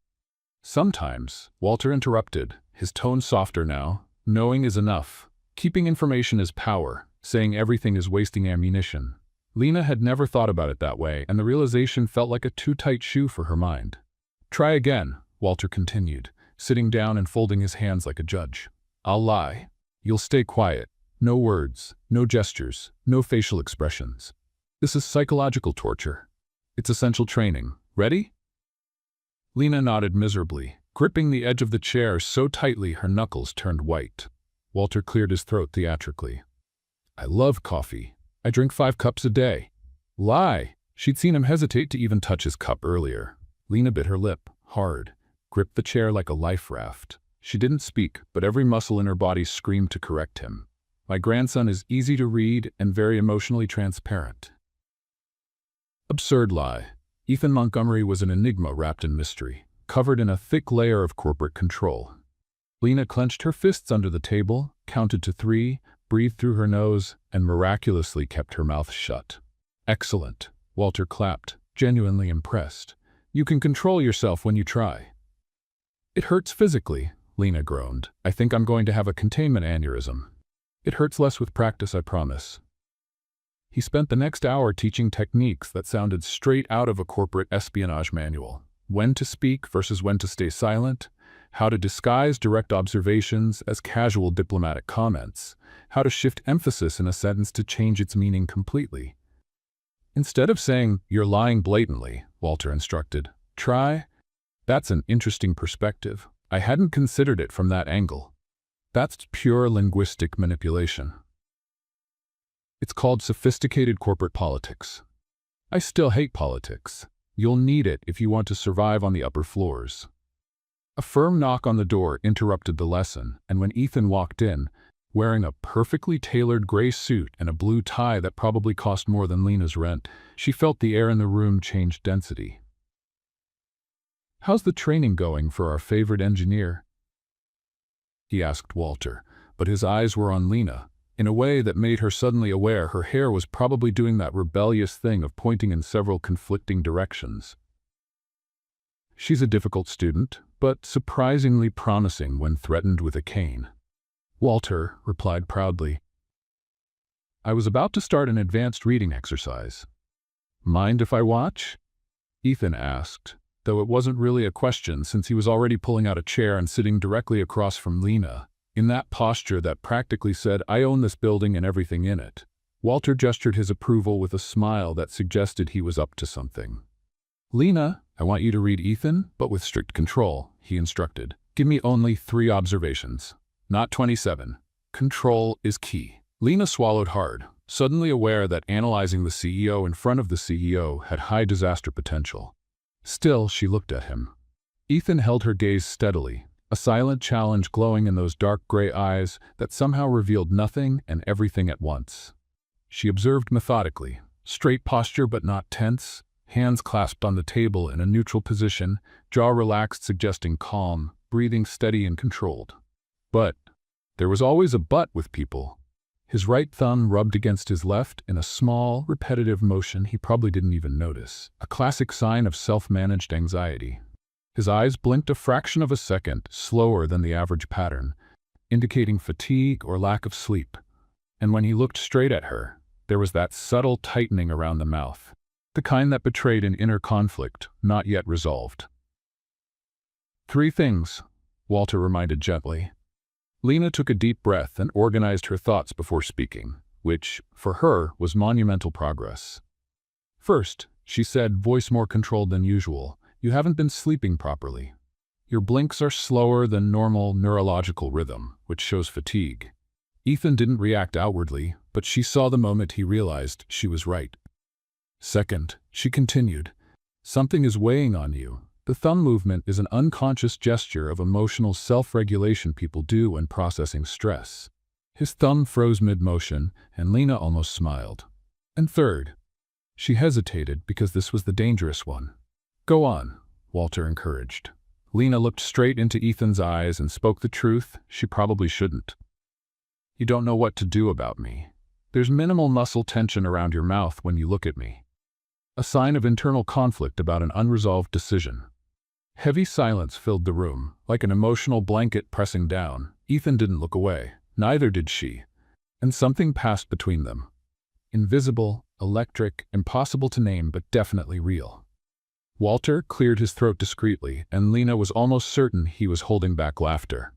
Sometimes, Walter interrupted, his tone softer now. Knowing is enough. Keeping information is power. Saying everything is wasting ammunition. Lena had never thought about it that way, and the realization felt like a too tight shoe for her mind. Try again, Walter continued, sitting down and folding his hands like a judge. I'll lie. You'll stay quiet. No words, no gestures, no facial expressions. This is psychological torture. It's essential training. Ready? Lena nodded miserably, gripping the edge of the chair so tightly her knuckles turned white. Walter cleared his throat theatrically. I love coffee. I drink 5 cups a day. Lie. She'd seen him hesitate to even touch his cup earlier. Lena bit her lip, hard, gripped the chair like a life raft. She didn't speak, but every muscle in her body screamed to correct him. My grandson is easy to read and very emotionally transparent. Absurd lie. Ethan Montgomery was an enigma wrapped in mystery, covered in a thick layer of corporate control. Lena clenched her fists under the table, counted to 3, breathed through her nose, and miraculously kept her mouth shut. Excellent. Walter clapped, genuinely impressed. You can control yourself when you try. It hurts physically, Lena groaned. I think I'm going to have a containment aneurysm. It hurts less with practice, I promise. He spent the next hour teaching techniques that sounded straight out of a corporate espionage manual. When to speak versus when to stay silent, how to disguise direct observations as casual diplomatic comments, how to shift emphasis in a sentence to change its meaning completely. Instead of saying, "You're lying blatantly," Walter instructed, "Try." That's an interesting perspective. I hadn't considered it from that angle. That's pure linguistic manipulation. It's called sophisticated corporate politics. I still hate politics. You'll need it if you want to survive on the upper floors. A firm knock on the door interrupted the lesson, and when Ethan walked in, wearing a perfectly tailored gray suit and a blue tie that probably cost more than Lena's rent, she felt the air in the room change density. How's the training going for our favorite engineer? He asked Walter, but his eyes were on Lena, in a way that made her suddenly aware her hair was probably doing that rebellious thing of pointing in several conflicting directions. She's a difficult student, but surprisingly promising when threatened with a cane. Walter replied proudly. I was about to start an advanced reading exercise. Mind if I watch? Ethan asked, though it wasn't really a question since he was already pulling out a chair and sitting directly across from Lena, in that posture that practically said, I own this building and everything in it. Walter gestured his approval with a smile that suggested he was up to something. Lena, I want you to read Ethan, but with strict control, he instructed. Give me only 3 observations, not 27. Control is key. Lena swallowed hard, suddenly aware that analyzing the CEO in front of the CEO had high disaster potential. Still, she looked at him. Ethan held her gaze steadily, a silent challenge glowing in those dark gray eyes that somehow revealed nothing and everything at once. She observed methodically, straight posture but not tense, hands clasped on the table in a neutral position, jaw relaxed suggesting calm, breathing steady and controlled. But there was always a but with people. His right thumb rubbed against his left in a small, repetitive motion he probably didn't even notice, a classic sign of self-managed anxiety. His eyes blinked a fraction of a second, slower than the average pattern, indicating fatigue or lack of sleep. And when he looked straight at her, there was that subtle tightening around the mouth, the kind that betrayed an inner conflict not yet resolved. 3 things, Walter reminded gently. Lena took a deep breath and organized her thoughts before speaking, which, for her, was monumental progress. First, she said, voice more controlled than usual, you haven't been sleeping properly. Your blinks are slower than normal neurological rhythm, which shows fatigue. Ethan didn't react outwardly, but she saw the moment he realized she was right. Second, she continued, something is weighing on you. The thumb movement is an unconscious gesture of emotional self-regulation people do when processing stress. His thumb froze mid-motion, and Lena almost smiled. And third, she hesitated because this was the dangerous one. Go on, Walter encouraged. Lena looked straight into Ethan's eyes and spoke the truth she probably shouldn't. You don't know what to do about me. There's minimal muscle tension around your mouth when you look at me. A sign of internal conflict about an unresolved decision. Heavy silence filled the room, like an emotional blanket pressing down. Ethan didn't look away. Neither did she. And something passed between them. Invisible, electric, impossible to name, but definitely real. Walter cleared his throat discreetly, and Lena was almost certain he was holding back laughter.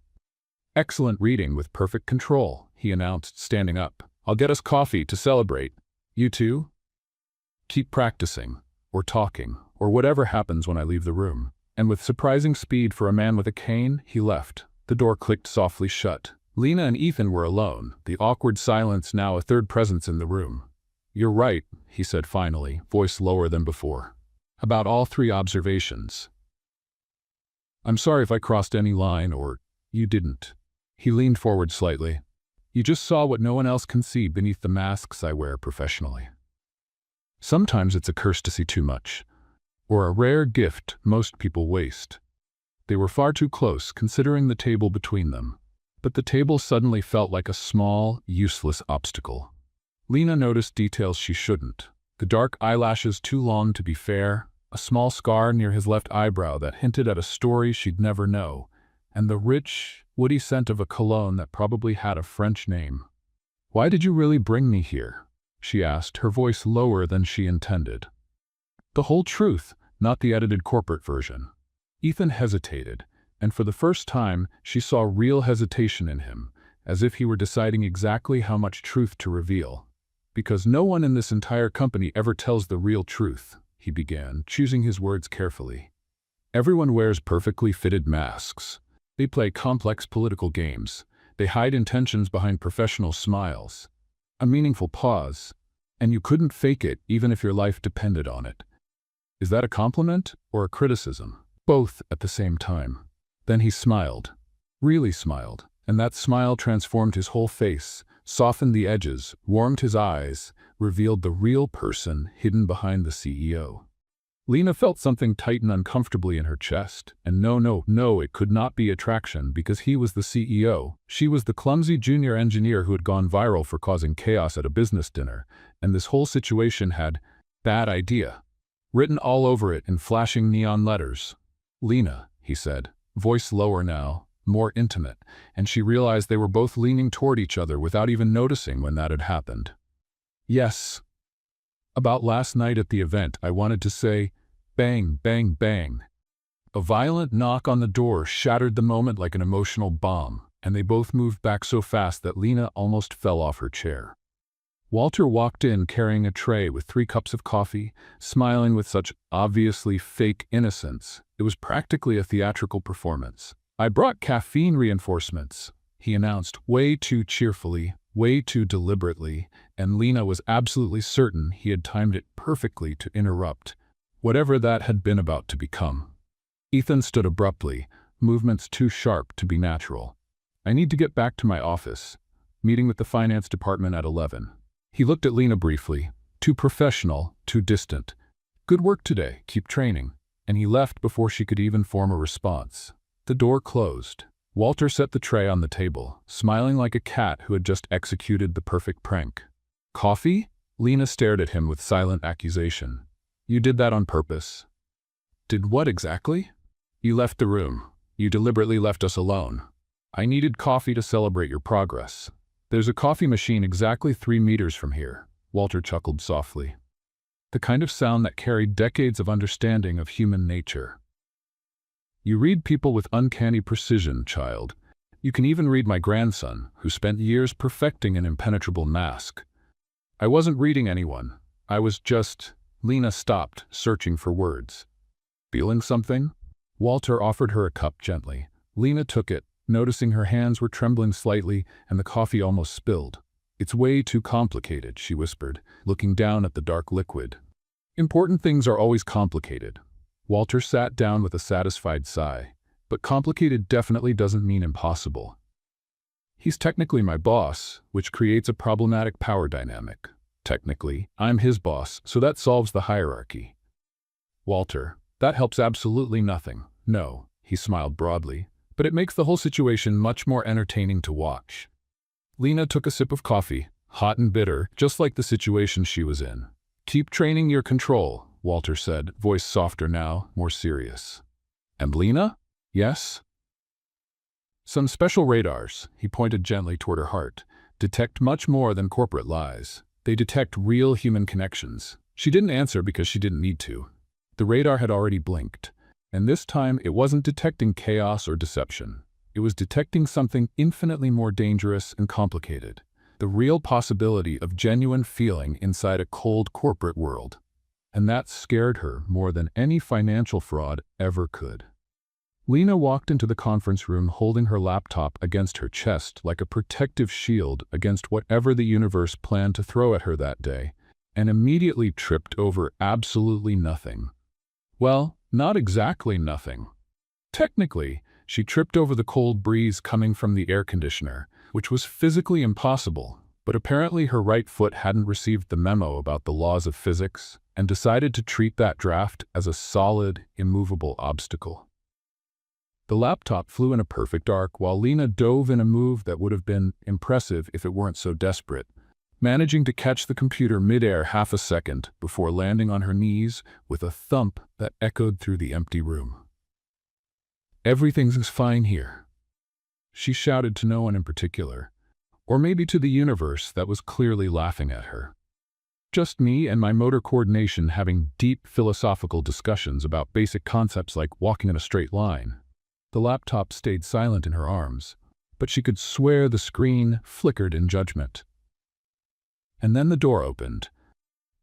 Excellent reading with perfect control, he announced, standing up. I'll get us coffee to celebrate. You too? Keep practicing, or talking, or whatever happens when I leave the room. And with surprising speed for a man with a cane, he left. The door clicked softly shut. Lena and Ethan were alone, the awkward silence now a third presence in the room. You're right, he said finally, voice lower than before. About all 3 observations. I'm sorry if I crossed any line or you didn't. He leaned forward slightly. You just saw what no one else can see beneath the masks I wear professionally. Sometimes it's a curse to see too much, or a rare gift most people waste. They were far too close, considering the table between them, but the table suddenly felt like a small, useless obstacle. Lena noticed details she shouldn't. The dark eyelashes too long to be fair, a small scar near his left eyebrow that hinted at a story she'd never know, and the rich, woody scent of a cologne that probably had a French name. Why did you really bring me here? She asked, her voice lower than she intended. The whole truth, not the edited corporate version. Ethan hesitated, and for the first time she saw real hesitation in him, as if he were deciding exactly how much truth to reveal. Because no one in this entire company ever tells the real truth, he began, choosing his words carefully. Everyone wears perfectly fitted masks. They play complex political games. They hide intentions behind professional smiles. A meaningful pause. And you couldn't fake it even if your life depended on it. Is that a compliment or a criticism? Both at the same time. Then he smiled. Really smiled. And that smile transformed his whole face, softened the edges, warmed his eyes, revealed the real person hidden behind the CEO. Lena felt something tighten uncomfortably in her chest, and no, it could not be attraction because he was the CEO. She was the clumsy junior engineer who had gone viral for causing chaos at a business dinner, and this whole situation had bad idea written all over it in flashing neon letters. Lena, he said, voice lower now, more intimate, and she realized they were both leaning toward each other without even noticing when that had happened. Yes. About last night at the event, I wanted to say, bang, bang, bang. A violent knock on the door shattered the moment like an emotional bomb, and they both moved back so fast that Lena almost fell off her chair. Walter walked in carrying a tray with 3 cups of coffee, smiling with such obviously fake innocence. It was practically a theatrical performance. "I brought caffeine reinforcements," he announced way too cheerfully, way too deliberately, and Lena was absolutely certain he had timed it perfectly to interrupt whatever that had been about to become. Ethan stood abruptly, movements too sharp to be natural. "I need to get back to my office. Meeting with the finance department at 11. He looked at Lena briefly, too professional, too distant. "Good work today, keep training," and he left before she could even form a response. The door closed. Walter set the tray on the table, smiling like a cat who had just executed the perfect prank. "Coffee?" Lena stared at him with silent accusation. "You did that on purpose." "Did what exactly?" "You left the room. You deliberately left us alone. I needed coffee to celebrate your progress. There's a coffee machine exactly 3 meters from here." Walter chuckled softly. The kind of sound that carried decades of understanding of human nature. "You read people with uncanny precision, child. You can even read my grandson, who spent years perfecting an impenetrable mask." "I wasn't reading anyone. I was just—" Lena stopped, searching for words. "Feeling something?" Walter offered her a cup gently. Lena took it, noticing her hands were trembling slightly and the coffee almost spilled. "It's way too complicated," she whispered, looking down at the dark liquid. "Important things are always complicated." Walter sat down with a satisfied sigh. "But complicated definitely doesn't mean impossible. He's technically my boss, which creates a problematic power dynamic. Technically, I'm his boss, so that solves the hierarchy." "Walter, that helps absolutely nothing." "No," he smiled broadly, "but it makes the whole situation much more entertaining to watch." Lena took a sip of coffee, hot and bitter, just like the situation she was in. "Keep training your control," Walter said, voice softer now, more serious. "And Lena?" "Yes?" "Some special radars," he pointed gently toward her heart, "detect much more than corporate lies. They detect real human connections." She didn't answer because she didn't need to. The radar had already blinked, and this time it wasn't detecting chaos or deception. It was detecting something infinitely more dangerous and complicated. The real possibility of genuine feeling inside a cold corporate world. And that scared her more than any financial fraud ever could. Lena walked into the conference room holding her laptop against her chest like a protective shield against whatever the universe planned to throw at her that day, and immediately tripped over absolutely nothing. Well, not exactly nothing. Technically, she tripped over the cold breeze coming from the air conditioner, which was physically impossible, but apparently her right foot hadn't received the memo about the laws of physics and decided to treat that draft as a solid, immovable obstacle. The laptop flew in a perfect arc while Lena dove in a move that would have been impressive if it weren't so desperate, managing to catch the computer mid-air half a second before landing on her knees with a thump that echoed through the empty room. "Everything's fine here," she shouted to no one in particular, or maybe to the universe that was clearly laughing at her. "Just me and my motor coordination having deep philosophical discussions about basic concepts like walking in a straight line." The laptop stayed silent in her arms, but she could swear the screen flickered in judgment. And then the door opened.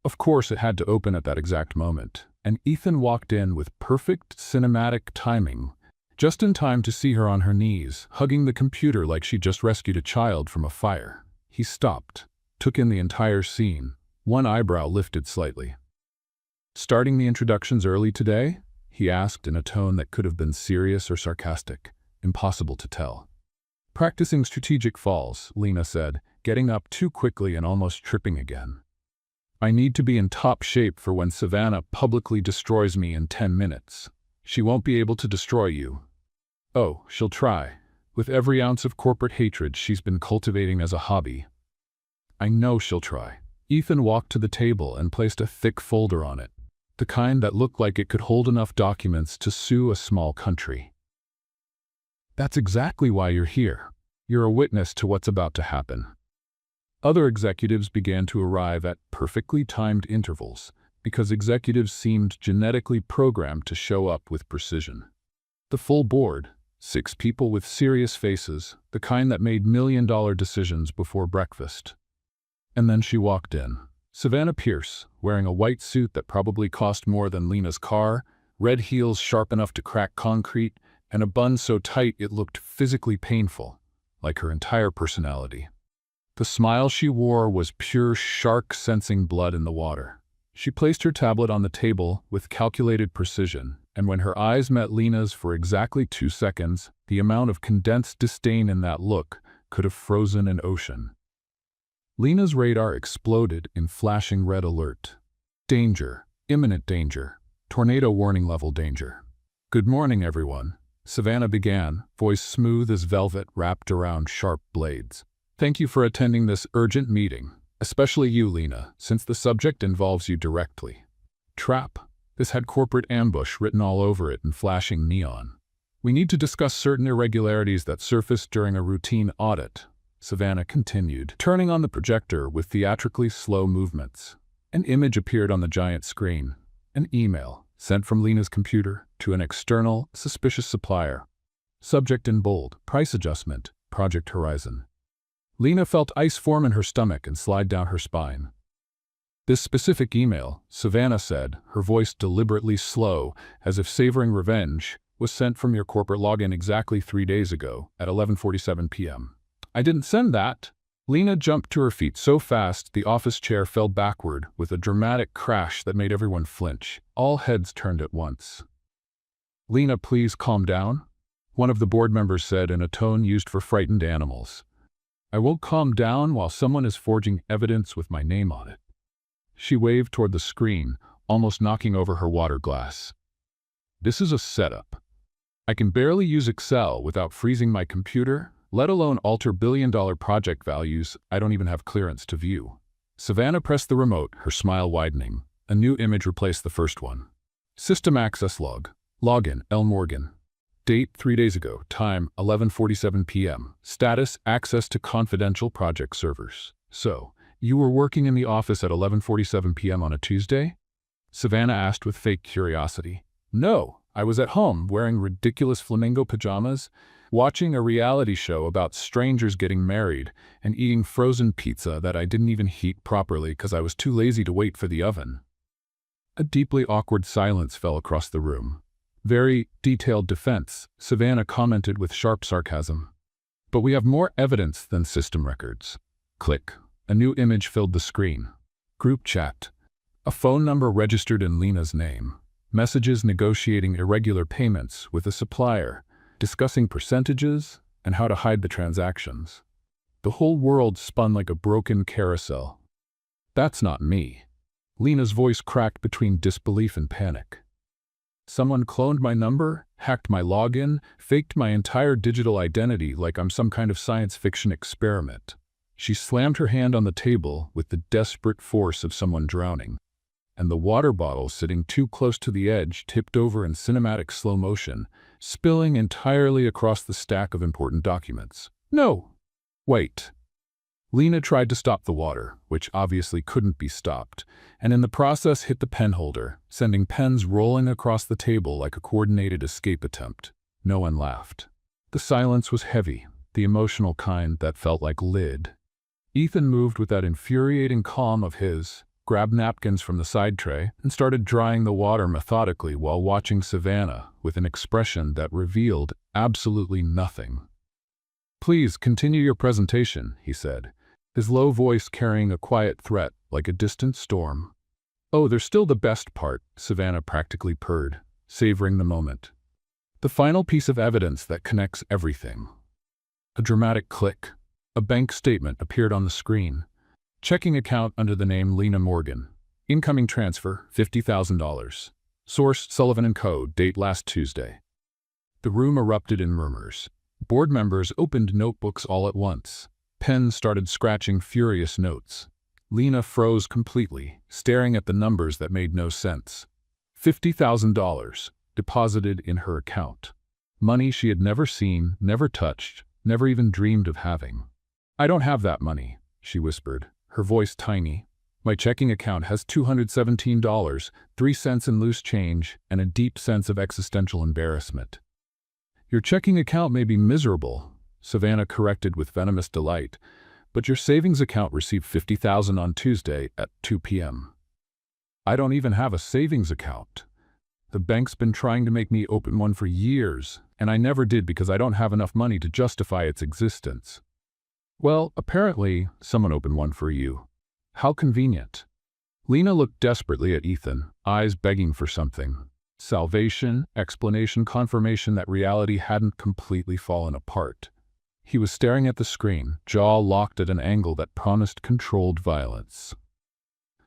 Of course it had to open at that exact moment, and Ethan walked in with perfect cinematic timing, just in time to see her on her knees, hugging the computer like she'd just rescued a child from a fire. He stopped, took in the entire scene, one eyebrow lifted slightly. "Starting the introductions early today?" he asked in a tone that could have been serious or sarcastic, impossible to tell. "Practicing strategic falls," Lena said, getting up too quickly and almost tripping again. "I need to be in top shape for when Savannah publicly destroys me in 10 minutes. She won't be able to destroy you." "Oh, she'll try, with every ounce of corporate hatred she's been cultivating as a hobby." "I know she'll try." Ethan walked to the table and placed a thick folder on it, the kind that looked like it could hold enough documents to sue a small country. "That's exactly why you're here. You're a witness to what's about to happen." Other executives began to arrive at perfectly timed intervals, because executives seemed genetically programmed to show up with precision. The full board, 6 people with serious faces, the kind that made million-dollar decisions before breakfast. And then she walked in. Savannah Pierce, wearing a white suit that probably cost more than Lena's car, red heels sharp enough to crack concrete, and a bun so tight it looked physically painful, like her entire personality. The smile she wore was pure shark sensing blood in the water. She placed her tablet on the table with calculated precision, and when her eyes met Lena's for exactly 2 seconds, the amount of condensed disdain in that look could have frozen an ocean. Lena's radar exploded in flashing red alert. Danger. Imminent danger. Tornado warning level danger. "Good morning, everyone," Savannah began, voice smooth as velvet wrapped around sharp blades. "Thank you for attending this urgent meeting, especially you, Lena, since the subject involves you directly." Trap. This had corporate ambush written all over it in flashing neon. "We need to discuss certain irregularities that surfaced during a routine audit," Savannah continued, turning on the projector with theatrically slow movements. An image appeared on the giant screen. An email, sent from Lena's computer to an external, suspicious supplier. Subject in bold, price adjustment, Project Horizon. Lena felt ice form in her stomach and slide down her spine. "This specific email," Savannah said, her voice deliberately slow, as if savoring revenge, "was sent from your corporate login exactly 3 days ago at 11:47 p.m. "I didn't send that." Lena jumped to her feet so fast the office chair fell backward with a dramatic crash that made everyone flinch. All heads turned at once. "Lena, please calm down," one of the board members said in a tone used for frightened animals. "I won't calm down while someone is forging evidence with my name on it." She waved toward the screen, almost knocking over her water glass. "This is a setup. I can barely use Excel without freezing my computer, let alone alter billion-dollar project values I don't even have clearance to view." Savannah pressed the remote, her smile widening. A new image replaced the first one. System access log. Login, L. Morgan. Date, 3 days ago. Time, 11:47 p.m. Status, access to confidential project servers. "So, you were working in the office at 11:47 p.m. on a Tuesday?" Savannah asked with fake curiosity. "No, I was at home wearing ridiculous flamingo pajamas, watching a reality show about strangers getting married, and eating frozen pizza that I didn't even heat properly because I was too lazy to wait for the oven." A deeply awkward silence fell across the room. "Very detailed defense," Savannah commented with sharp sarcasm. "But we have more evidence than system records." Click. A new image filled the screen. Group chat. A phone number registered in Lena's name. Messages negotiating irregular payments with a supplier, discussing percentages and how to hide the transactions. The whole world spun like a broken carousel. "That's not me." Lena's voice cracked between disbelief and panic. "Someone cloned my number, hacked my login, faked my entire digital identity like I'm some kind of science fiction experiment." She slammed her hand on the table with the desperate force of someone drowning, and the water bottle sitting too close to the edge tipped over in cinematic slow motion, spilling entirely across the stack of important documents. "No! Wait." Lena tried to stop the water, which obviously couldn't be stopped, and in the process hit the pen holder, sending pens rolling across the table like a coordinated escape attempt. No one laughed. The silence was heavy, the emotional kind that felt like lid. Ethan moved with that infuriating calm of his, grabbed napkins from the side tray, and started drying the water methodically while watching Savannah with an expression that revealed absolutely nothing. "Please continue your presentation," he said, his low voice carrying a quiet threat like a distant storm. "Oh, there's still the best part," Savannah practically purred, savoring the moment. "The final piece of evidence that connects everything." A dramatic click. A bank statement appeared on the screen. Checking account under the name Lena Morgan. Incoming transfer, $50,000. Source, Sullivan & Co., date last Tuesday. The room erupted in murmurs. Board members opened notebooks all at once. Pens started scratching furious notes. Lena froze completely, staring at the numbers that made no sense. $50,000 deposited in her account. Money she had never seen, never touched, never even dreamed of having. "I don't have that money," she whispered, her voice tiny. "My checking account has $217, 3 cents in loose change, and a deep sense of existential embarrassment." "Your checking account may be miserable," Savannah corrected with venomous delight, "but your savings account received $50,000 on Tuesday at 2 p.m. "I don't even have a savings account." The bank's been trying to make me open one for years, and I never did because I don't have enough money to justify its existence. Well, apparently, someone opened one for you. How convenient. Lena looked desperately at Ethan, eyes begging for something. Salvation, explanation, confirmation that reality hadn't completely fallen apart. He was staring at the screen, jaw locked at an angle that promised controlled violence.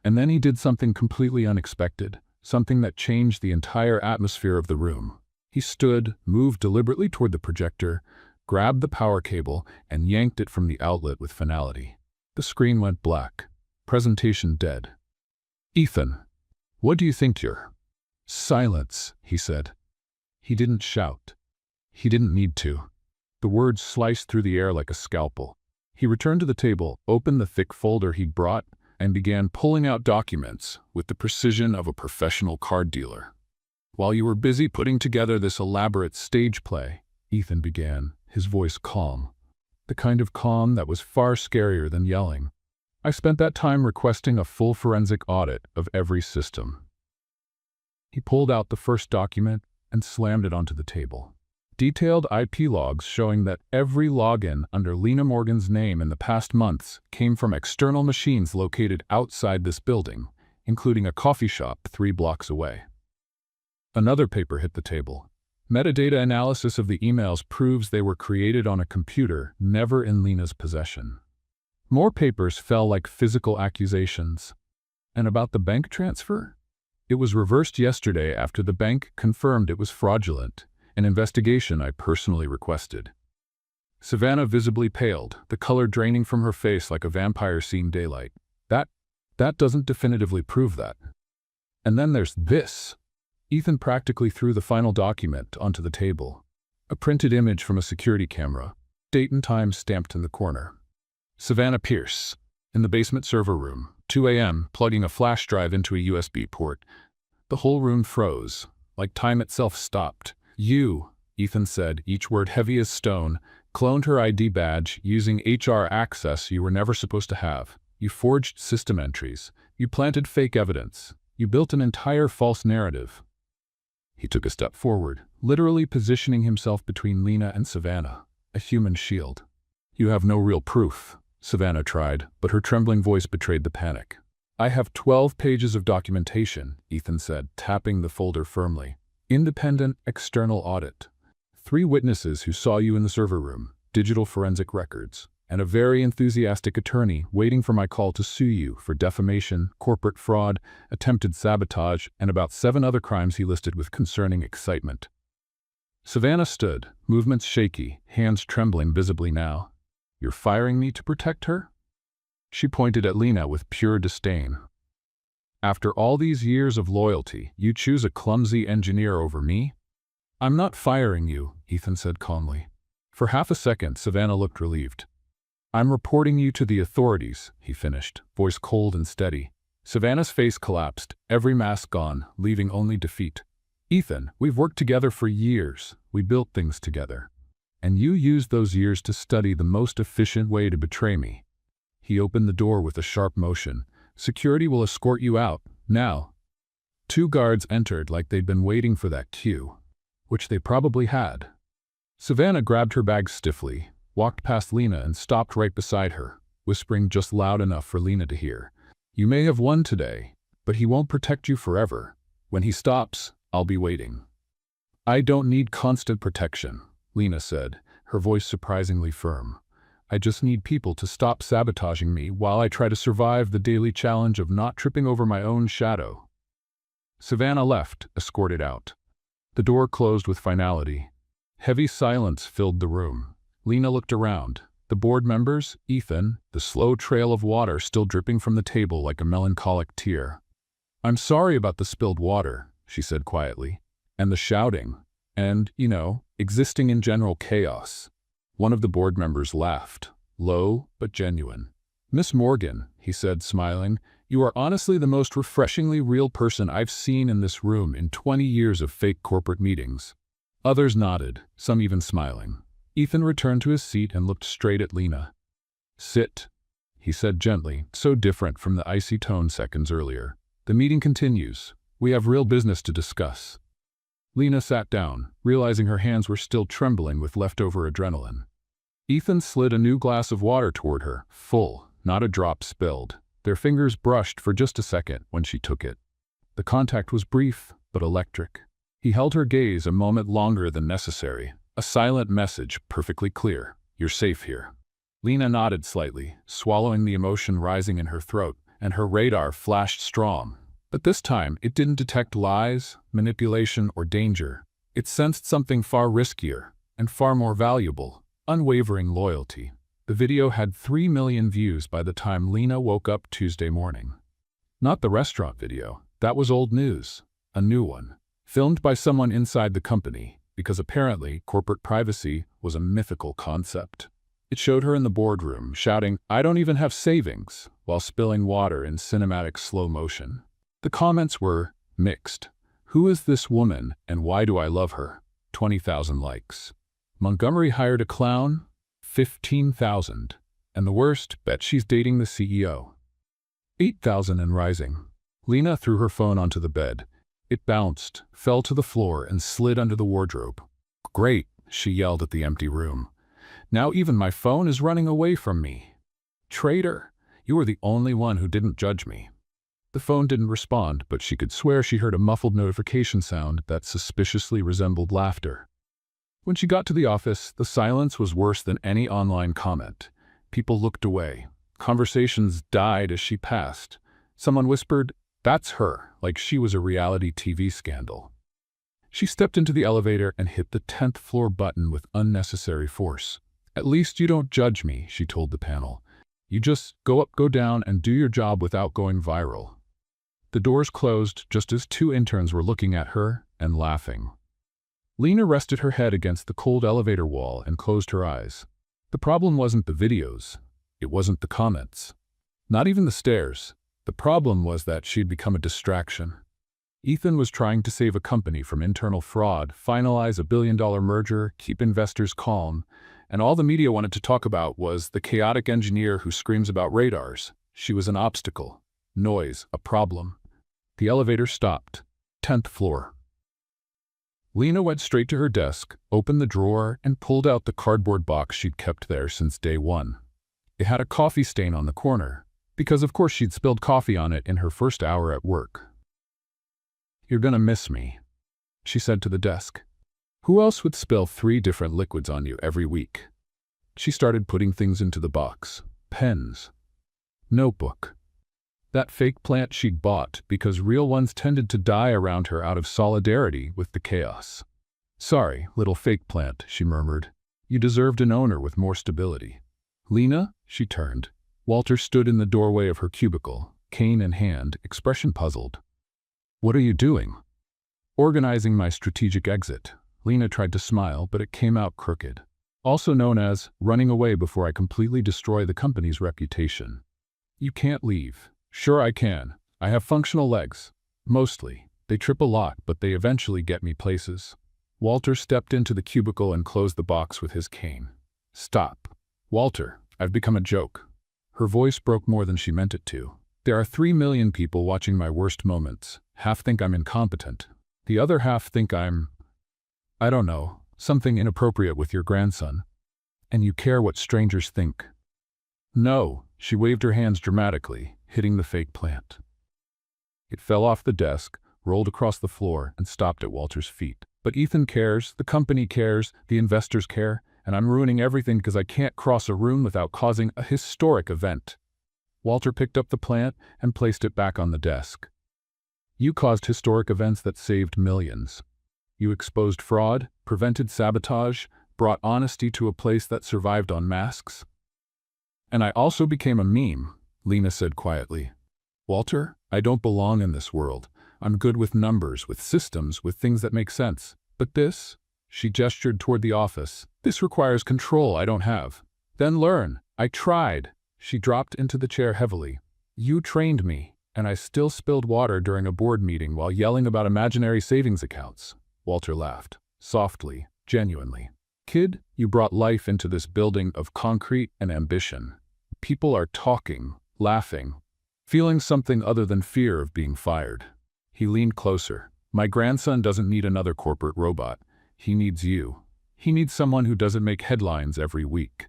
And then he did something completely unexpected, something that changed the entire atmosphere of the room. He stood, moved deliberately toward the projector, grabbed the power cable, and yanked it from the outlet with finality. The screen went black. Presentation dead. "Ethan, what do you think you're?" "Silence," he said. He didn't shout. He didn't need to. The words sliced through the air like a scalpel. He returned to the table, opened the thick folder he'd brought, and began pulling out documents with the precision of a professional card dealer. "While you were busy putting together this elaborate stage play," Ethan began, his voice calm. The kind of calm that was far scarier than yelling. "I spent that time requesting a full forensic audit of every system." He pulled out the first document and slammed it onto the table. Detailed IP logs showing that every login under Lena Morgan's name in the past months came from external machines located outside this building, including a coffee shop 3 blocks away. Another paper hit the table. Metadata analysis of the emails proves they were created on a computer never in Lena's possession. More papers fell like physical accusations. And about the bank transfer? It was reversed yesterday after the bank confirmed it was fraudulent, an investigation I personally requested. Savannah visibly paled, the color draining from her face like a vampire seeing daylight. That doesn't definitively prove that. And then there's this. Ethan practically threw the final document onto the table. A printed image from a security camera, date and time stamped in the corner. Savannah Pierce, in the basement server room, 2 a.m., plugging a flash drive into a USB port. The whole room froze, like time itself stopped. "You," Ethan said, each word heavy as stone, "cloned her ID badge using HR access you were never supposed to have. You forged system entries. You planted fake evidence. You built an entire false narrative." He took a step forward, literally positioning himself between Lena and Savannah, a human shield. "You have no real proof," Savannah tried, but her trembling voice betrayed the panic. "I have 12 pages of documentation," Ethan said, tapping the folder firmly. "Independent external audit. 3 witnesses who saw you in the server room, digital forensic records, and a very enthusiastic attorney waiting for my call to sue you for defamation, corporate fraud, attempted sabotage, and about 7 other crimes he listed with concerning excitement." Savannah stood, movements shaky, hands trembling visibly now. "You're firing me to protect her?" She pointed at Lena with pure disdain. "After all these years of loyalty, you choose a clumsy engineer over me?" "I'm not firing you," Ethan said calmly. For half a second, Savannah looked relieved. "I'm reporting you to the authorities," he finished, voice cold and steady. Savannah's face collapsed, every mask gone, leaving only defeat. "Ethan, we've worked together for years. We built things together. And you used those years to study the most efficient way to betray me." He opened the door with a sharp motion. "Security will escort you out, now." 2 guards entered like they'd been waiting for that cue, which they probably had. Savannah grabbed her bag stiffly, walked past Lena and stopped right beside her, whispering just loud enough for Lena to hear. "You may have won today, but he won't protect you forever. When he stops, I'll be waiting." "I don't need constant protection," Lena said, her voice surprisingly firm. "I just need people to stop sabotaging me while I try to survive the daily challenge of not tripping over my own shadow." Savannah left, escorted out. The door closed with finality. Heavy silence filled the room. Lena looked around. The board members, Ethan, the slow trail of water still dripping from the table like a melancholic tear. "I'm sorry about the spilled water," she said quietly, "and the shouting, and, existing in general chaos." One of the board members laughed, low but genuine. "Miss Morgan," he said, smiling, "you are honestly the most refreshingly real person I've seen in this room in 20 years of fake corporate meetings." Others nodded, some even smiling. Ethan returned to his seat and looked straight at Lena. "Sit," he said gently, so different from the icy tone seconds earlier. "The meeting continues. We have real business to discuss." Lena sat down, realizing her hands were still trembling with leftover adrenaline. Ethan slid a new glass of water toward her, full, not a drop spilled. Their fingers brushed for just a second when she took it. The contact was brief, but electric. He held her gaze a moment longer than necessary, a silent message perfectly clear. You're safe here. Lena nodded slightly, swallowing the emotion rising in her throat, and her radar flashed strong. But this time, it didn't detect lies, manipulation, or danger. It sensed something far riskier and far more valuable: unwavering loyalty. The video had 3 million views by the time Lena woke up Tuesday morning. Not the restaurant video. That was old news. A new one. Filmed by someone inside the company, because apparently corporate privacy was a mythical concept. It showed her in the boardroom, shouting, "I don't even have savings," while spilling water in cinematic slow motion. The comments were mixed. Who is this woman, and why do I love her? 20,000 likes. Montgomery hired a clown? 15,000. And the worst, bet she's dating the CEO. 8,000 and rising. Lena threw her phone onto the bed. It bounced, fell to the floor, and slid under the wardrobe. "Great," she yelled at the empty room. "Now even my phone is running away from me. Traitor, you were the only one who didn't judge me." The phone didn't respond, but she could swear she heard a muffled notification sound that suspiciously resembled laughter. When she got to the office, the silence was worse than any online comment. People looked away. Conversations died as she passed. Someone whispered, "That's her," like she was a reality TV scandal. She stepped into the elevator and hit the 10th floor button with unnecessary force. "At least you don't judge me," she told the panel. "You just go up, go down, and do your job without going viral." The doors closed just as 2 interns were looking at her and laughing. Lena rested her head against the cold elevator wall and closed her eyes. The problem wasn't the videos. It wasn't the comments. Not even the stares. The problem was that she'd become a distraction. Ethan was trying to save a company from internal fraud, finalize a billion-dollar merger, keep investors calm, and all the media wanted to talk about was the chaotic engineer who screams about radars. She was an obstacle. Noise, a problem. The elevator stopped. 10th floor. Lena went straight to her desk, opened the drawer, and pulled out the cardboard box she'd kept there since day one. It had a coffee stain on the corner, because of course she'd spilled coffee on it in her first hour at work. "You're gonna miss me," she said to the desk. Who else would spill 3 different liquids on you every week? She started putting things into the box. Pens. Notebook. That fake plant she'd bought because real ones tended to die around her out of solidarity with the chaos. "Sorry, little fake plant," she murmured. "You deserved an owner with more stability." "Lena?" She turned. Walter stood in the doorway of her cubicle, cane in hand, expression puzzled. "What are you doing?" "Organizing my strategic exit." Lena tried to smile, but it came out crooked. "Also known as running away before I completely destroy the company's reputation." "You can't leave." "Sure I can. I have functional legs. Mostly. They trip a lot, but they eventually get me places." Walter stepped into the cubicle and closed the box with his cane. "Stop. Walter, I've become a joke." Her voice broke more than she meant it to. "There are 3 million people watching my worst moments. Half think I'm incompetent. The other half think I don't know, something inappropriate with your grandson. And you care what strangers think." "No," she waved her hands dramatically, hitting the fake plant. It fell off the desk, rolled across the floor, and stopped at Walter's feet. "But Ethan cares, the company cares, the investors care, and I'm ruining everything because I can't cross a room without causing a historic event." Walter picked up the plant and placed it back on the desk. "You caused historic events that saved millions. You exposed fraud, prevented sabotage, brought honesty to a place that survived on masks." "And I also became a meme," Lena said quietly. "Walter, I don't belong in this world. I'm good with numbers, with systems, with things that make sense. But this," she gestured toward the office, "this requires control I don't have." "Then learn." "I tried." She dropped into the chair heavily. "You trained me, and I still spilled water during a board meeting while yelling about imaginary savings accounts." Walter laughed, softly, genuinely. "Kid, you brought life into this building of concrete and ambition. People are talking, laughing, feeling something other than fear of being fired." He leaned closer. My grandson doesn't need another corporate robot. He needs you. He needs someone who doesn't make headlines every week.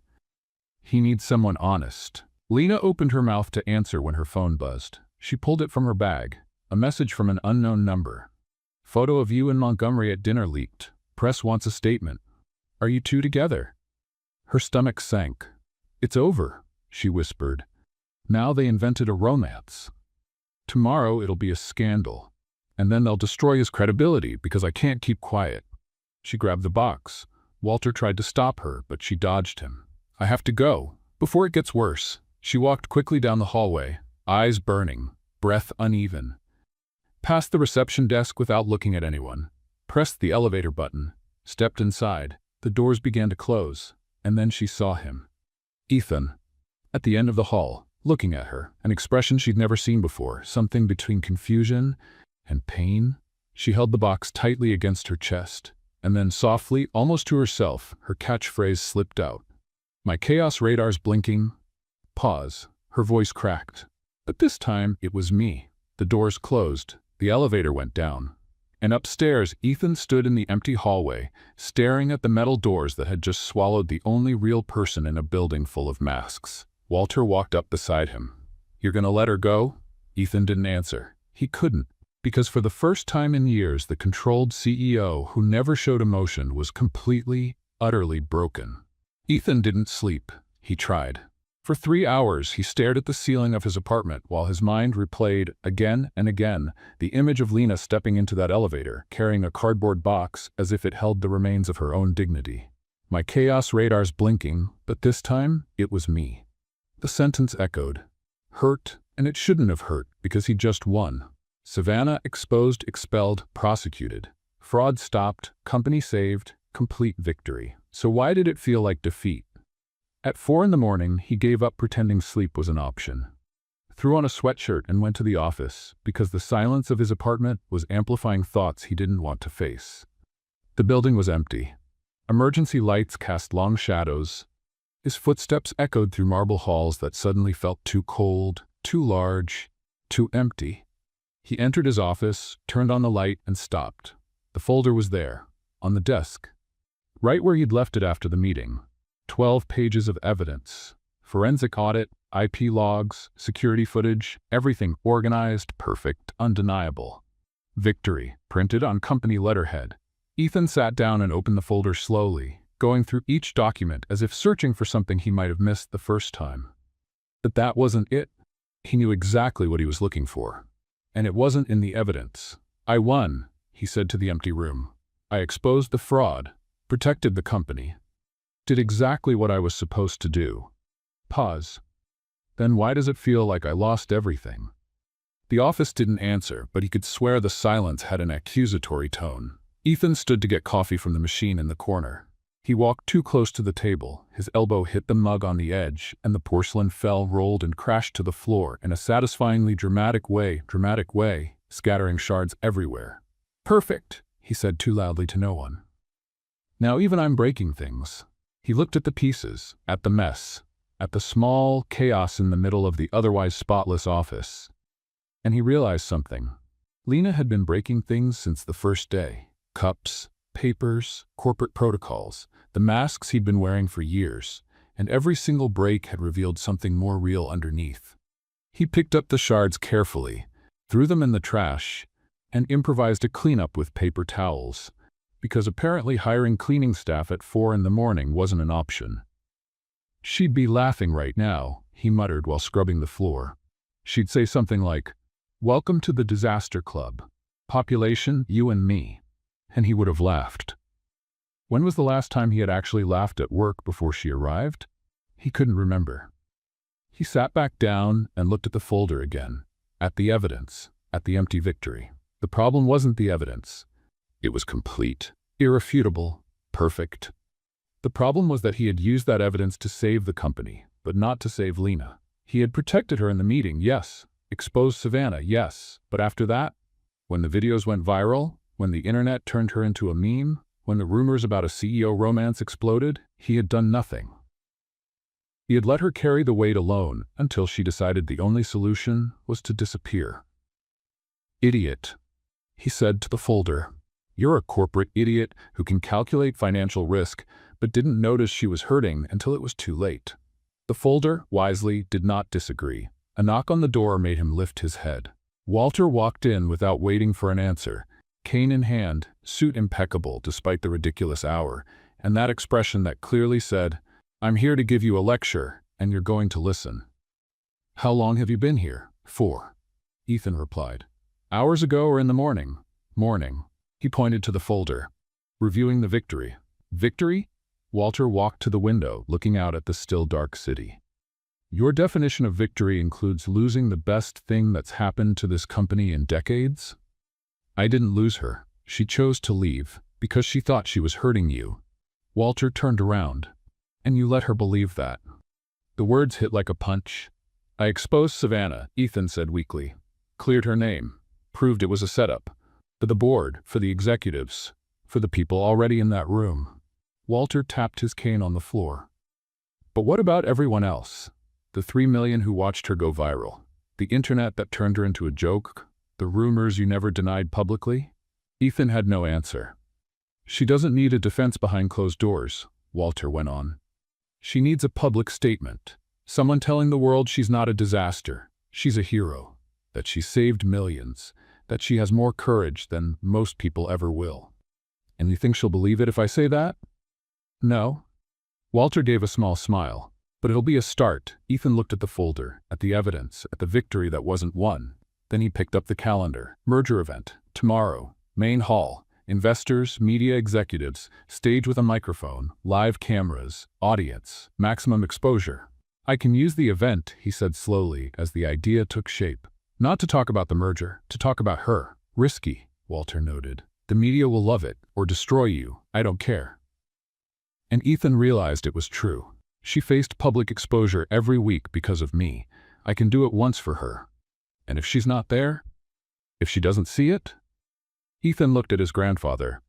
He needs someone honest. Lena opened her mouth to answer when her phone buzzed. She pulled it from her bag. A message from an unknown number. Photo of you in Montgomery at dinner leaked. Press wants a statement. Are you two together? Her stomach sank. It's over, she whispered. Now they invented a romance. Tomorrow it'll be a scandal. And then they'll destroy his credibility because I can't keep quiet. She grabbed the box. Walter tried to stop her, but she dodged him. I have to go, before it gets worse. She walked quickly down the hallway, eyes burning, breath uneven. Past the reception desk without looking at anyone. Pressed the elevator button. Stepped inside. The doors began to close, and then she saw him. Ethan. At the end of the hall, looking at her, an expression she'd never seen before, something between confusion and pain. She held the box tightly against her chest, and then softly, almost to herself, her catchphrase slipped out. My chaos radar's blinking. Pause. Her voice cracked. But this time, it was me. The doors closed. The elevator went down. And upstairs, Ethan stood in the empty hallway, staring at the metal doors that had just swallowed the only real person in a building full of masks. Walter walked up beside him. You're gonna let her go? Ethan didn't answer. He couldn't, because for the first time in years, the controlled CEO who never showed emotion was completely, utterly broken. Ethan didn't sleep. He tried. For 3 hours, he stared at the ceiling of his apartment while his mind replayed, again and again, the image of Lena stepping into that elevator, carrying a cardboard box as if it held the remains of her own dignity. My chaos radar's blinking, but this time, it was me. The sentence echoed. Hurt, and it shouldn't have hurt, because he just won. Savannah exposed, expelled, prosecuted. Fraud stopped, company saved, complete victory. So why did it feel like defeat? At 4 in the morning, he gave up pretending sleep was an option. Threw on a sweatshirt and went to the office because the silence of his apartment was amplifying thoughts he didn't want to face. The building was empty. Emergency lights cast long shadows. His footsteps echoed through marble halls that suddenly felt too cold, too large, too empty. He entered his office, turned on the light, and stopped. The folder was there, on the desk, right where he'd left it after the meeting. 12 pages of evidence. Forensic audit, IP logs, security footage, everything organized, perfect, undeniable. Victory, printed on company letterhead. Ethan sat down and opened the folder slowly, going through each document as if searching for something he might have missed the first time. But that wasn't it. He knew exactly what he was looking for. And it wasn't in the evidence. I won, he said to the empty room. I exposed the fraud, protected the company. Did exactly what I was supposed to do. Pause. Then why does it feel like I lost everything? The office didn't answer, but he could swear the silence had an accusatory tone. Ethan stood to get coffee from the machine in the corner. He walked too close to the table. His elbow hit the mug on the edge, and the porcelain fell, rolled, and crashed to the floor in a satisfyingly dramatic way, scattering shards everywhere. Perfect, he said too loudly to no one. Now even I'm breaking things. He looked at the pieces, at the mess, at the small chaos in the middle of the otherwise spotless office. And he realized something. Lena had been breaking things since the first day. Cups, papers, corporate protocols, the masks he'd been wearing for years, and every single break had revealed something more real underneath. He picked up the shards carefully, threw them in the trash, and improvised a cleanup with paper towels, because apparently hiring cleaning staff at 4 in the morning wasn't an option. She'd be laughing right now, he muttered while scrubbing the floor. She'd say something like, "Welcome to the disaster club. Population, you and me." And he would have laughed. When was the last time he had actually laughed at work before she arrived? He couldn't remember. He sat back down and looked at the folder again, at the evidence, at the empty victory. The problem wasn't the evidence. It was complete, irrefutable, perfect. The problem was that he had used that evidence to save the company, but not to save Lena. He had protected her in the meeting, yes. Exposed Savannah, yes. But after that, when the videos went viral, when the internet turned her into a meme, when the rumors about a CEO romance exploded, he had done nothing. He had let her carry the weight alone until she decided the only solution was to disappear. Idiot. he said to the folder. You're a corporate idiot who can calculate financial risk, but didn't notice she was hurting until it was too late. The folder, wisely, did not disagree. A knock on the door made him lift his head. Walter walked in without waiting for an answer, cane in hand, suit impeccable despite the ridiculous hour, and that expression that clearly said, "I'm here to give you a lecture, and you're going to listen." "How long have you been here?" "4," Ethan replied. "Hours ago or in the morning?" "Morning." He pointed to the folder. "Reviewing the victory." "Victory?" Walter walked to the window, looking out at the still dark city. "Your definition of victory includes losing the best thing that's happened to this company in decades?" "I didn't lose her. She chose to leave, because she thought she was hurting you." Walter turned around. "And you let her believe that?" The words hit like a punch. "I exposed Savannah," Ethan said weakly. "Cleared her name. Proved it was a setup. For the board, for the executives, for the people already in that room." Walter tapped his cane on the floor. "But what about everyone else? The 3 million who watched her go viral? The internet that turned her into a joke? The rumors you never denied publicly?" Ethan had no answer. "She doesn't need a defense behind closed doors," Walter went on. "She needs a public statement. Someone telling the world she's not a disaster, she's a hero, that she saved millions, that she has more courage than most people ever will." "And you think she'll believe it if I say that?" "No." Walter gave a small smile. "But it'll be a start." Ethan looked at the folder, at the evidence, at the victory that wasn't won. Then he picked up the calendar. Merger event. Tomorrow. Main hall. Investors, media executives, stage with a microphone, live cameras, audience, maximum exposure. "I can use the event," he said slowly as the idea took shape. "Not to talk about the merger, to talk about her." "Risky," Walter noted. "The media will love it, or destroy you. I don't care." And Ethan realized it was true. She faced public exposure every week because of me. I can do it once for her. And if she's not there? If she doesn't see it? Ethan looked at his grandfather.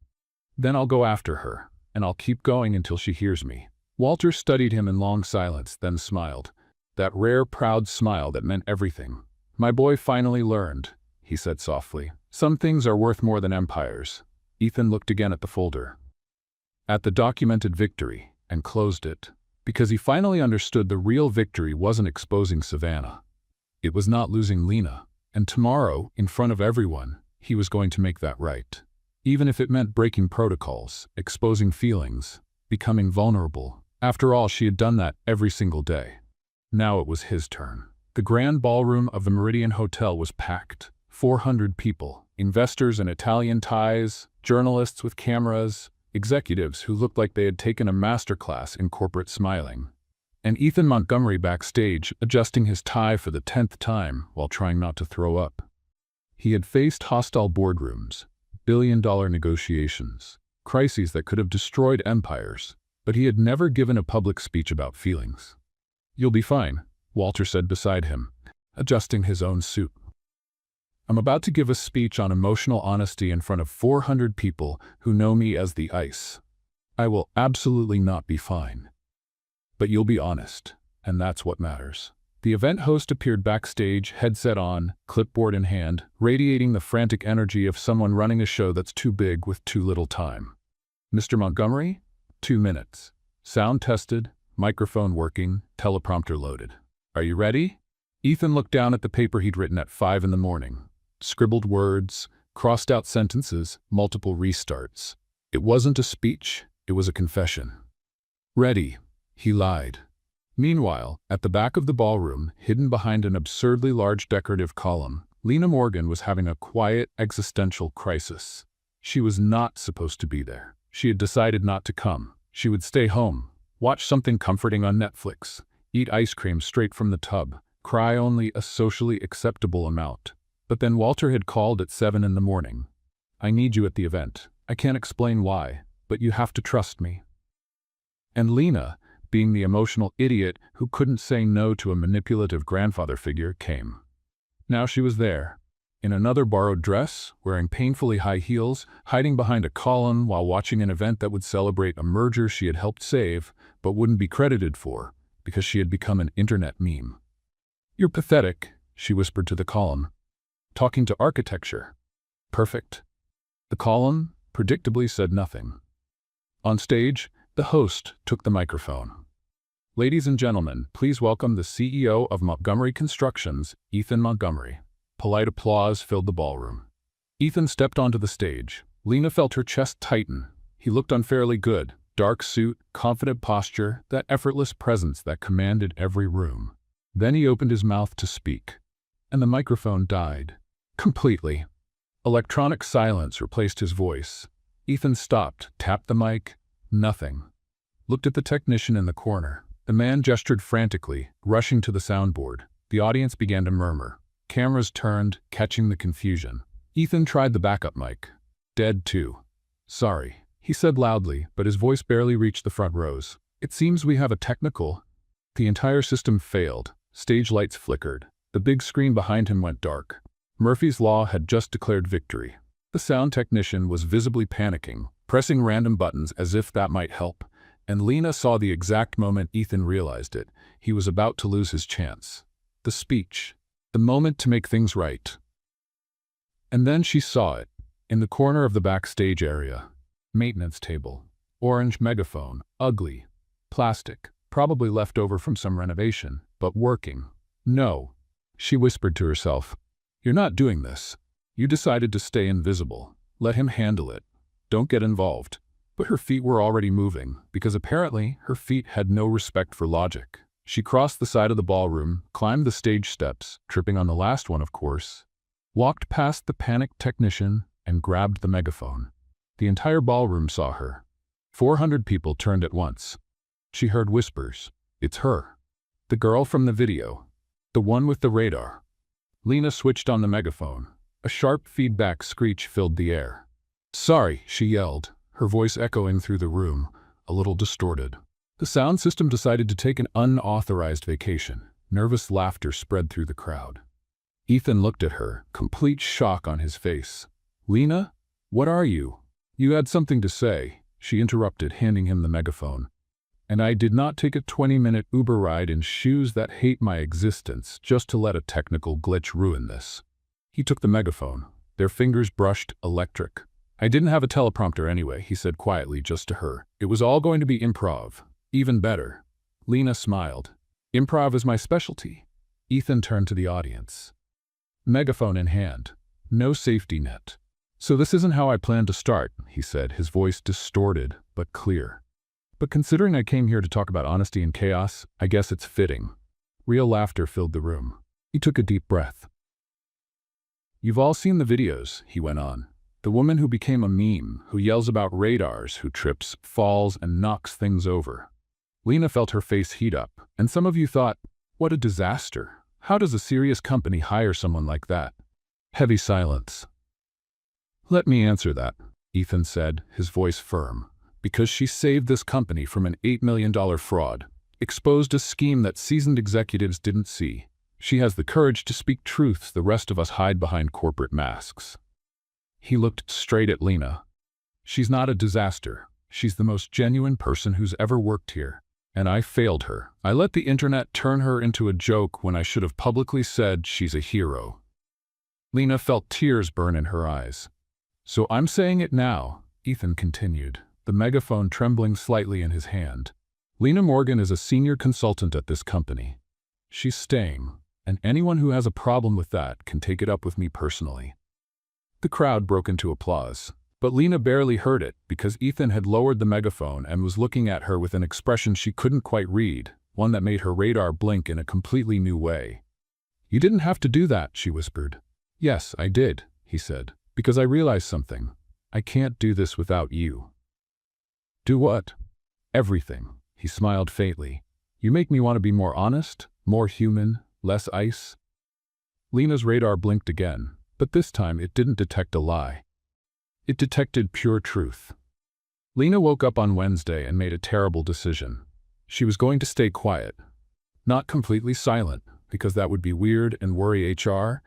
"Then I'll go after her, and I'll keep going until she hears me." Walter studied him in long silence, then smiled. That rare, proud smile that meant everything. "My boy finally learned," he said softly. "Some things are worth more than empires." Ethan looked again at the folder, at the documented victory, and closed it, because he finally understood the real victory wasn't exposing Savannah. It was not losing Lena, and tomorrow, in front of everyone, he was going to make that right. Even if it meant breaking protocols, exposing feelings, becoming vulnerable. After all, she had done that every single day. Now it was his turn. The grand ballroom of the Meridian Hotel was packed. 400 people, investors in Italian ties, journalists with cameras, executives who looked like they had taken a masterclass in corporate smiling. And Ethan Montgomery backstage, adjusting his tie for the 10th time while trying not to throw up. He had faced hostile boardrooms, billion-dollar negotiations, crises that could have destroyed empires, but he had never given a public speech about feelings. "You'll be fine," Walter said beside him, adjusting his own suit. "I'm about to give a speech on emotional honesty in front of 400 people who know me as the Ice. I will absolutely not be fine. But you'll be honest, and that's what matters." The event host appeared backstage, headset on, clipboard in hand, radiating the frantic energy of someone running a show that's too big with too little time. "Mr. Montgomery? 2 minutes. Sound tested, microphone working, teleprompter loaded. Are you ready?" Ethan looked down at the paper he'd written at 5 in the morning. Scribbled words, crossed out sentences, multiple restarts. It wasn't a speech, it was a confession. "Ready," he lied. Meanwhile, at the back of the ballroom, hidden behind an absurdly large decorative column, Lena Morgan was having a quiet, existential crisis. She was not supposed to be there. She had decided not to come. She would stay home, watch something comforting on Netflix, eat ice cream straight from the tub, cry only a socially acceptable amount. But then Walter had called at 7 in the morning. "I need you at the event. I can't explain why, but you have to trust me." And Lena, being the emotional idiot who couldn't say no to a manipulative grandfather figure, came. Now she was there, in another borrowed dress, wearing painfully high heels, hiding behind a column while watching an event that would celebrate a merger she had helped save, but wouldn't be credited for, because she had become an internet meme. "You're pathetic," she whispered to the column. "Talking to architecture." Perfect. The column, predictably, said nothing. On stage, the host took the microphone. Ladies and gentlemen, please welcome the CEO of Montgomery Constructions, Ethan Montgomery. Polite applause filled the ballroom. Ethan stepped onto the stage. Lena felt her chest tighten. He looked unfairly good. Dark suit, confident posture, that effortless presence that commanded every room. Then he opened his mouth to speak, and the microphone died. Completely. Electronic silence replaced his voice. Ethan stopped, tapped the mic. Nothing. Looked at the technician in the corner. The man gestured frantically, rushing to the soundboard. The audience began to murmur. Cameras turned, catching the confusion. Ethan tried the backup mic. Dead too. Sorry, he said loudly, but his voice barely reached the front rows. It seems we have a technical. The entire system failed. Stage lights flickered. The big screen behind him went dark. Murphy's Law had just declared victory. The sound technician was visibly panicking, pressing random buttons as if that might help, and Lena saw the exact moment Ethan realized it. He was about to lose his chance. The speech. The moment to make things right. And then she saw it. In the corner of the backstage area. Maintenance table. Orange megaphone. Ugly. Plastic. Probably left over from some renovation, but working. No. She whispered to herself. You're not doing this. You decided to stay invisible. Let him handle it. Don't get involved. But her feet were already moving, because apparently her feet had no respect for logic. She crossed the side of the ballroom, climbed the stage steps, tripping on the last one, of course, walked past the panicked technician, and grabbed the megaphone. The entire ballroom saw her. 400 people turned at once. She heard whispers. It's her. The girl from the video. The one with the radar. Lena switched on the megaphone. A sharp feedback screech filled the air. Sorry, she yelled, her voice echoing through the room, a little distorted. The sound system decided to take an unauthorized vacation. Nervous laughter spread through the crowd. Ethan looked at her, complete shock on his face. Lena? What are you? You had something to say, she interrupted, handing him the megaphone. And I did not take a 20-minute Uber ride in shoes that hate my existence just to let a technical glitch ruin this. He took the megaphone. Their fingers brushed electric. I didn't have a teleprompter anyway, he said quietly just to her. It was all going to be improv. Even better. Lena smiled. Improv is my specialty. Ethan turned to the audience. Megaphone in hand. No safety net. So this isn't how I planned to start, he said, his voice distorted but clear. But considering I came here to talk about honesty and chaos, I guess it's fitting. Real laughter filled the room. He took a deep breath. You've all seen the videos, he went on. The woman who became a meme, who yells about radars, who trips, falls, and knocks things over. Lena felt her face heat up, and some of you thought, what a disaster. How does a serious company hire someone like that? Heavy silence. Let me answer that, Ethan said, his voice firm. Because she saved this company from an $8 million fraud, exposed a scheme that seasoned executives didn't see. She has the courage to speak truths the rest of us hide behind corporate masks. He looked straight at Lena. She's not a disaster. She's the most genuine person who's ever worked here. And I failed her. I let the internet turn her into a joke when I should have publicly said she's a hero. Lena felt tears burn in her eyes. So I'm saying it now, Ethan continued, the megaphone trembling slightly in his hand. Lena Morgan is a senior consultant at this company. She's staying, and anyone who has a problem with that can take it up with me personally. The crowd broke into applause, but Lena barely heard it because Ethan had lowered the megaphone and was looking at her with an expression she couldn't quite read, one that made her radar blink in a completely new way. You didn't have to do that, she whispered. Yes, I did, he said, because I realized something. I can't do this without you. Do what? Everything, he smiled faintly. You make me want to be more honest, more human, less ice. Lena's radar blinked again, but this time it didn't detect a lie. It detected pure truth. Lena woke up on Wednesday and made a terrible decision. She was going to stay quiet. Not completely silent, because that would be weird and worry HR,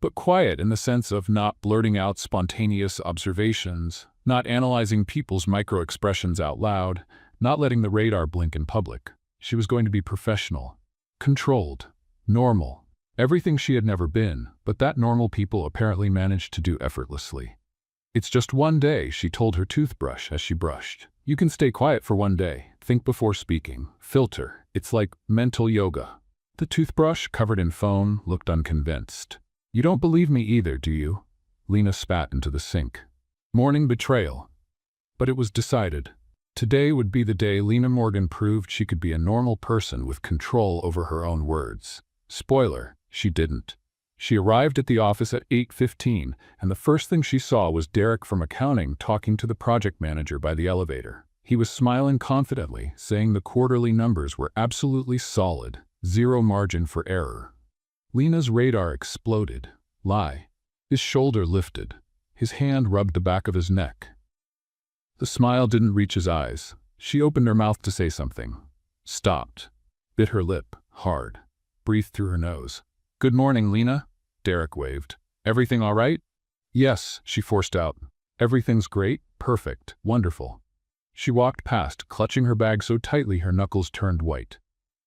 but quiet in the sense of not blurting out spontaneous observations, not analyzing people's micro-expressions out loud, not letting the radar blink in public. She was going to be professional, controlled, normal. Everything she had never been, but that normal people apparently managed to do effortlessly. It's just one day, she told her toothbrush as she brushed. You can stay quiet for one day. Think before speaking. Filter. It's like mental yoga. The toothbrush, covered in foam, looked unconvinced. You don't believe me either, do you? Lena spat into the sink. Morning betrayal. But it was decided. Today would be the day Lena Morgan proved she could be a normal person with control over her own words. Spoiler, she didn't. She arrived at the office at 8:15, and the first thing she saw was Derek from accounting talking to the project manager by the elevator. He was smiling confidently, saying the quarterly numbers were absolutely solid, zero margin for error. Lena's radar exploded. Lie. His shoulder lifted. His hand rubbed the back of his neck. The smile didn't reach his eyes. She opened her mouth to say something. Stopped. Bit her lip, hard. Breathed through her nose. Good morning, Lena. Derek waved. Everything all right? Yes, she forced out. Everything's great, perfect, wonderful. She walked past, clutching her bag so tightly her knuckles turned white.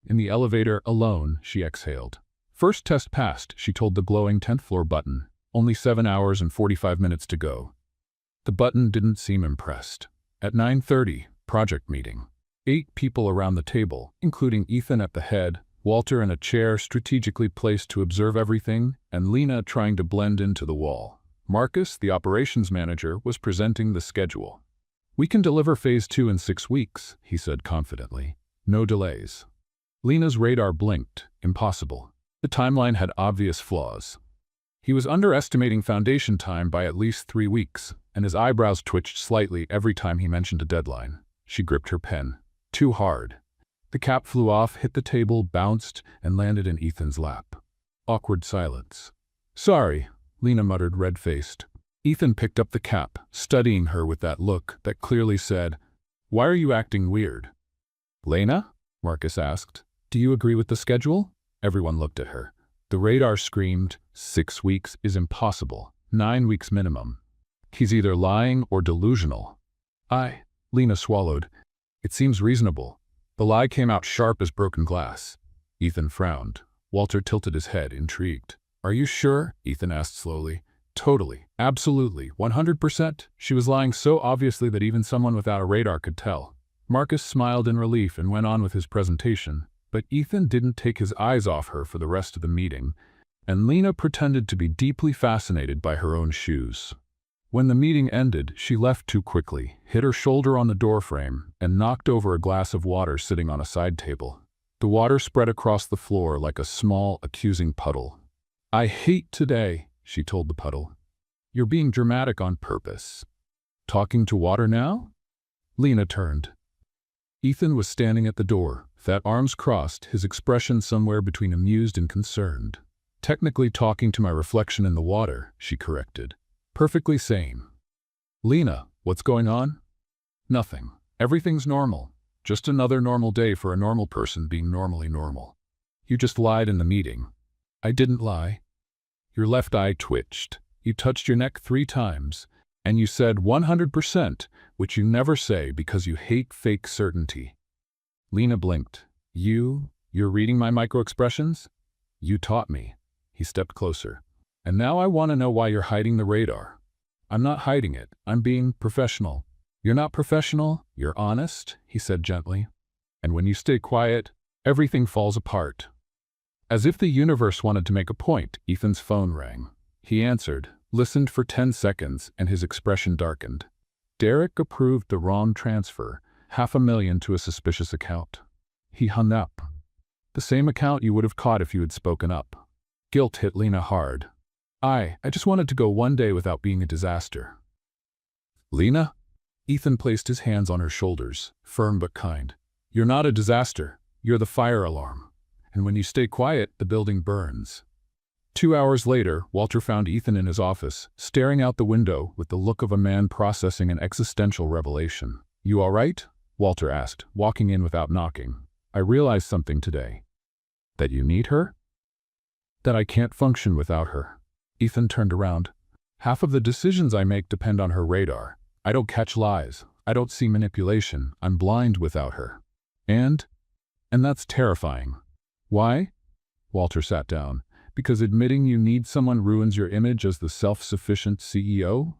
In the elevator, alone, she exhaled. First test passed, she told the glowing 10th floor button. Only 7 hours and 45 minutes to go. The button didn't seem impressed. At 9:30, project meeting. 8 people around the table, including Ethan at the head, Walter in a chair strategically placed to observe everything, and Lena trying to blend into the wall. Marcus, the operations manager, was presenting the schedule. We can deliver phase 2 in 6 weeks, he said confidently. No delays. Lena's radar blinked. Impossible. The timeline had obvious flaws. He was underestimating foundation time by at least 3 weeks, and his eyebrows twitched slightly every time he mentioned a deadline. She gripped her pen. Too hard. The cap flew off, hit the table, bounced, and landed in Ethan's lap. Awkward silence. Sorry, Lena muttered, red-faced. Ethan picked up the cap, studying her with that look that clearly said, Why are you acting weird? Lena? Marcus asked. Do you agree with the schedule? Everyone looked at her. The radar screamed, 6 weeks is impossible. 9 weeks minimum. He's either lying or delusional. Lena swallowed. It seems reasonable. The lie came out sharp as broken glass. Ethan frowned. Walter tilted his head, intrigued. Are you sure? Ethan asked slowly. Totally. Absolutely. 100%. She was lying so obviously that even someone without a radar could tell. Marcus smiled in relief and went on with his presentation, but Ethan didn't take his eyes off her for the rest of the meeting, and Lena pretended to be deeply fascinated by her own shoes. When the meeting ended, she left too quickly, hit her shoulder on the doorframe, and knocked over a glass of water sitting on a side table. The water spread across the floor like a small, accusing puddle. I hate today, she told the puddle. You're being dramatic on purpose. Talking to water now? Lena turned. Ethan was standing at the door, fat arms crossed, his expression somewhere between amused and concerned. Technically talking to my reflection in the water, she corrected. Perfectly sane. Lena, what's going on? Nothing. Everything's normal. Just another normal day for a normal person being normally normal. You just lied in the meeting. I didn't lie. Your left eye twitched. You touched your neck 3 times. And you said 100%, which you never say because you hate fake certainty. Lena blinked. You're reading my micro-expressions? You taught me. He stepped closer. And now I want to know why you're hiding the radar. I'm not hiding it. I'm being professional. You're not professional. You're honest, he said gently. And when you stay quiet, everything falls apart. As if the universe wanted to make a point, Ethan's phone rang. He answered, listened for 10 seconds, and his expression darkened. Derek approved the wrong transfer, $500,000 to a suspicious account. He hung up. The same account you would have caught if you had spoken up. Guilt hit Lena hard. I just wanted to go one day without being a disaster. Lena? Ethan placed his hands on her shoulders, firm but kind. You're not a disaster. You're the fire alarm. And when you stay quiet, the building burns. 2 hours later, Walter found Ethan in his office, staring out the window with the look of a man processing an existential revelation. You all right? Walter asked, walking in without knocking. I realized something today. That you need her? That I can't function without her. Ethan turned around. Half of the decisions I make depend on her radar. I don't catch lies. I don't see manipulation. I'm blind without her. And that's terrifying. Why? Walter sat down. Because admitting you need someone ruins your image as the self-sufficient CEO?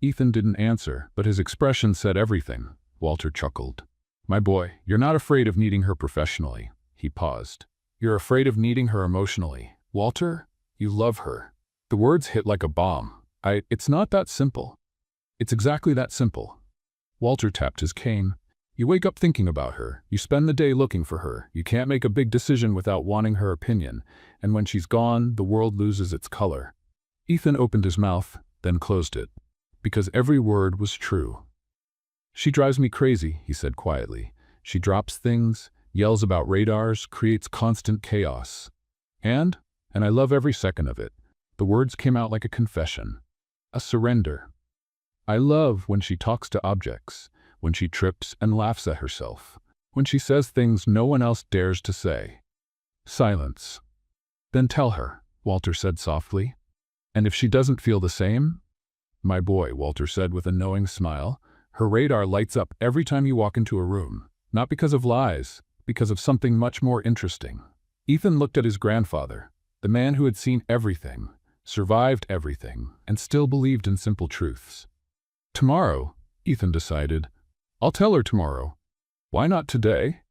Ethan didn't answer, but his expression said everything. Walter chuckled. My boy, you're not afraid of needing her professionally. He paused. You're afraid of needing her emotionally. Walter, you love her. The words hit like a bomb. It's not that simple. It's exactly that simple. Walter tapped his cane. You wake up thinking about her. You spend the day looking for her. You can't make a big decision without wanting her opinion. And when she's gone, the world loses its color. Ethan opened his mouth, then closed it. Because every word was true. She drives me crazy, he said quietly. She drops things, yells about radars, creates constant chaos. And I love every second of it. The words came out like a confession. A surrender. I love when she talks to objects, when she trips and laughs at herself, when she says things no one else dares to say. Silence. Then tell her, Walter said softly. And if she doesn't feel the same? My boy, Walter said with a knowing smile, her radar lights up every time you walk into a room, not because of lies, because of something much more interesting. Ethan looked at his grandfather, the man who had seen everything, survived everything, and still believed in simple truths. Tomorrow, Ethan decided. I'll tell her tomorrow. Why not today?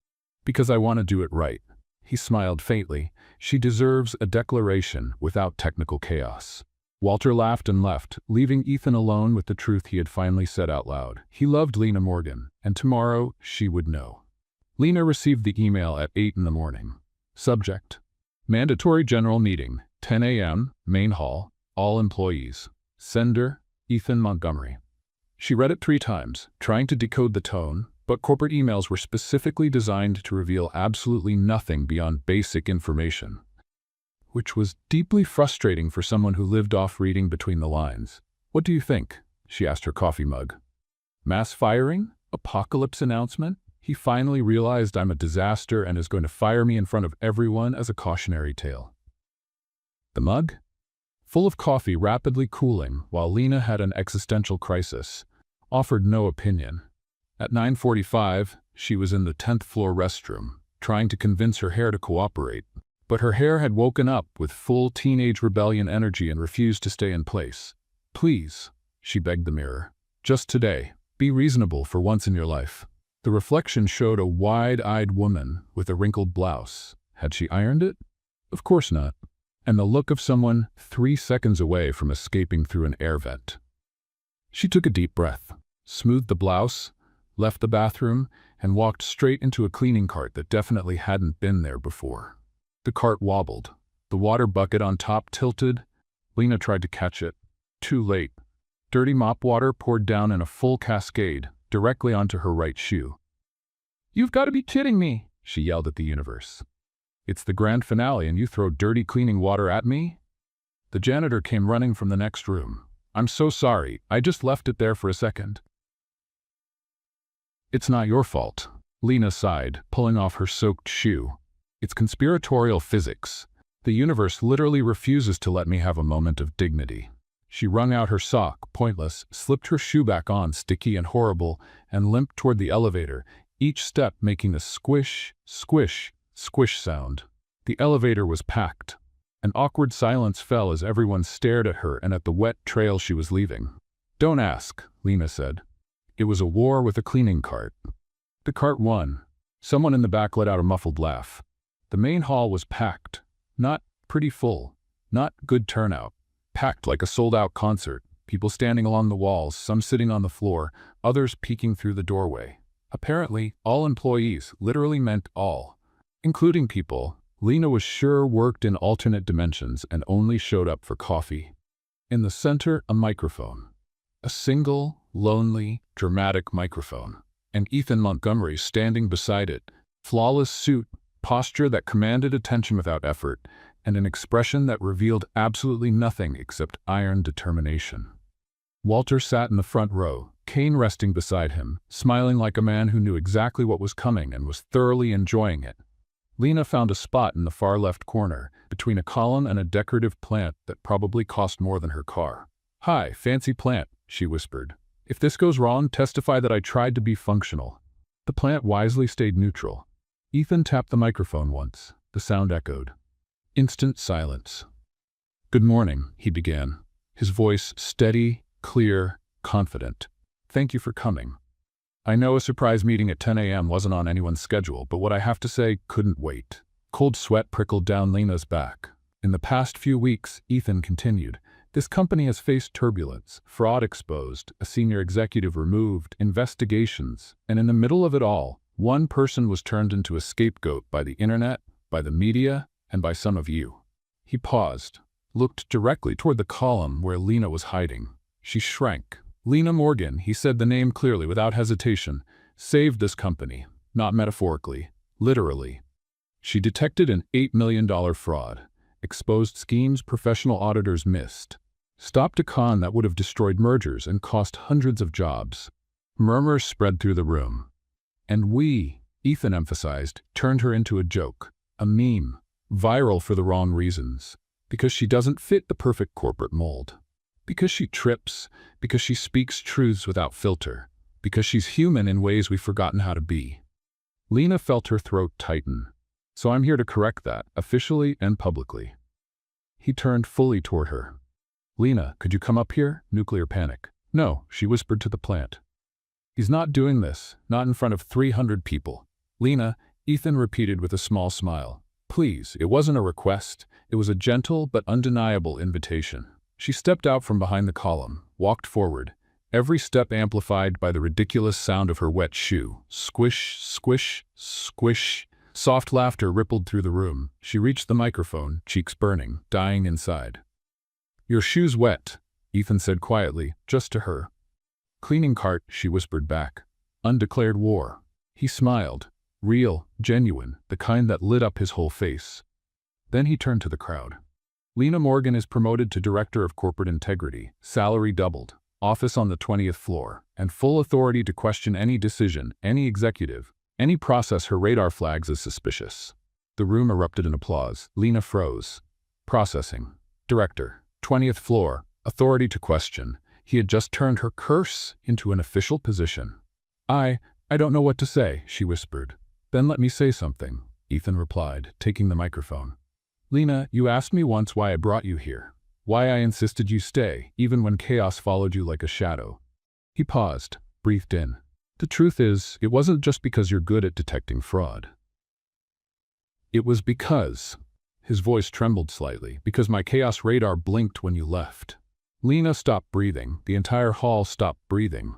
Because I want to do it right. He smiled faintly. She deserves a declaration without technical chaos. Walter laughed and left, leaving Ethan alone with the truth he had finally said out loud. He loved Lena Morgan, and tomorrow she would know. Lena received the email at 8 in the morning. Subject: Mandatory General Meeting, 10 a.m., Main Hall, all employees. Sender: Ethan Montgomery. She read it 3 times, trying to decode the tone, but corporate emails were specifically designed to reveal absolutely nothing beyond basic information, which was deeply frustrating for someone who lived off reading between the lines. What do you think? She asked her coffee mug. Mass firing? Apocalypse announcement? He finally realized I'm a disaster and is going to fire me in front of everyone as a cautionary tale. The mug? Full of coffee rapidly cooling while Lena had an existential crisis, offered no opinion. At 9:45, she was in the 10th floor restroom, trying to convince her hair to cooperate. But her hair had woken up with full teenage rebellion energy and refused to stay in place. Please, she begged the mirror. Just today, be reasonable for once in your life. The reflection showed a wide-eyed woman with a wrinkled blouse. Had she ironed it? Of course not. And the look of someone 3 seconds away from escaping through an air vent. She took a deep breath, smoothed the blouse, left the bathroom, and walked straight into a cleaning cart that definitely hadn't been there before. The cart wobbled. The water bucket on top tilted. Lena tried to catch it. Too late. Dirty mop water poured down in a full cascade, directly onto her right shoe. You've got to be kidding me, she yelled at the universe. It's the grand finale and you throw dirty cleaning water at me? The janitor came running from the next room. I'm so sorry, I just left it there for a second. It's not your fault, Lena sighed, pulling off her soaked shoe. It's conspiratorial physics. The universe literally refuses to let me have a moment of dignity. She wrung out her sock, pointless, slipped her shoe back on, sticky and horrible, and limped toward the elevator, each step making a squish, squish, squish sound. The elevator was packed. An awkward silence fell as everyone stared at her and at the wet trail she was leaving. Don't ask, Lena said. It was a war with a cleaning cart. The cart won. Someone in the back let out a muffled laugh. The main hall was packed. Not pretty full. Not good turnout. Packed like a sold-out concert. People standing along the walls, some sitting on the floor, others peeking through the doorway. Apparently, all employees literally meant all. Including people Lena was sure worked in alternate dimensions and only showed up for coffee. In the center, a microphone. A single, lonely, dramatic microphone. And Ethan Montgomery standing beside it. Flawless suit, posture that commanded attention without effort, and an expression that revealed absolutely nothing except iron determination. Walter sat in the front row, cane resting beside him, smiling like a man who knew exactly what was coming and was thoroughly enjoying it. Lena found a spot in the far left corner, between a column and a decorative plant that probably cost more than her car. Hi, fancy plant, she whispered. If this goes wrong, testify that I tried to be functional. The plant wisely stayed neutral. Ethan tapped the microphone once. The sound echoed. Instant silence. "Good morning," he began, his voice steady, clear, confident. "Thank you for coming. I know a surprise meeting at 10 a.m. wasn't on anyone's schedule, but what I have to say couldn't wait." Cold sweat prickled down Lena's back. "In the past few weeks," Ethan continued, "this company has faced turbulence, fraud exposed, a senior executive removed, investigations, and in the middle of it all, one person was turned into a scapegoat by the internet, by the media, and by some of you." He paused, looked directly toward the column where Lena was hiding. She shrank. "Lena Morgan," he said the name clearly without hesitation, "saved this company, not metaphorically, literally. She detected an $8 million fraud, exposed schemes professional auditors missed, stopped a con that would have destroyed mergers and cost hundreds of jobs." Murmurs spread through the room. "And we," Ethan emphasized, "turned her into a joke, a meme, viral for the wrong reasons, because she doesn't fit the perfect corporate mold. Because she trips, because she speaks truths without filter, because she's human in ways we've forgotten how to be." Lena felt her throat tighten. "So I'm here to correct that, officially and publicly." He turned fully toward her. "Lena, could you come up here?" Nuclear panic. "No," she whispered to the plant. "He's not doing this, not in front of 300 people. "Lena," Ethan repeated with a small smile. "Please, it wasn't a request. It was a gentle but undeniable invitation." She stepped out from behind the column, walked forward, every step amplified by the ridiculous sound of her wet shoe. Squish, squish, squish. Soft laughter rippled through the room. She reached the microphone, cheeks burning, dying inside. "Your shoe's wet," Ethan said quietly, just to her. "Cleaning cart," she whispered back. "Undeclared war." He smiled, real, genuine, the kind that lit up his whole face. Then he turned to the crowd. "Lena Morgan is promoted to Director of Corporate Integrity, salary doubled, office on the 20th floor, and full authority to question any decision, any executive, any process her radar flags as suspicious." The room erupted in applause. Lena froze. Processing. Director. 20th floor. Authority to question. He had just turned her curse into an official position. I don't know what to say," she whispered. "Then let me say something," Ethan replied, taking the microphone. "Lena, you asked me once why I brought you here, why I insisted you stay, even when chaos followed you like a shadow." He paused, breathed in. "The truth is, it wasn't just because you're good at detecting fraud. It was because," his voice trembled slightly, "because my chaos radar blinked when you left." Lena stopped breathing. The entire hall stopped breathing.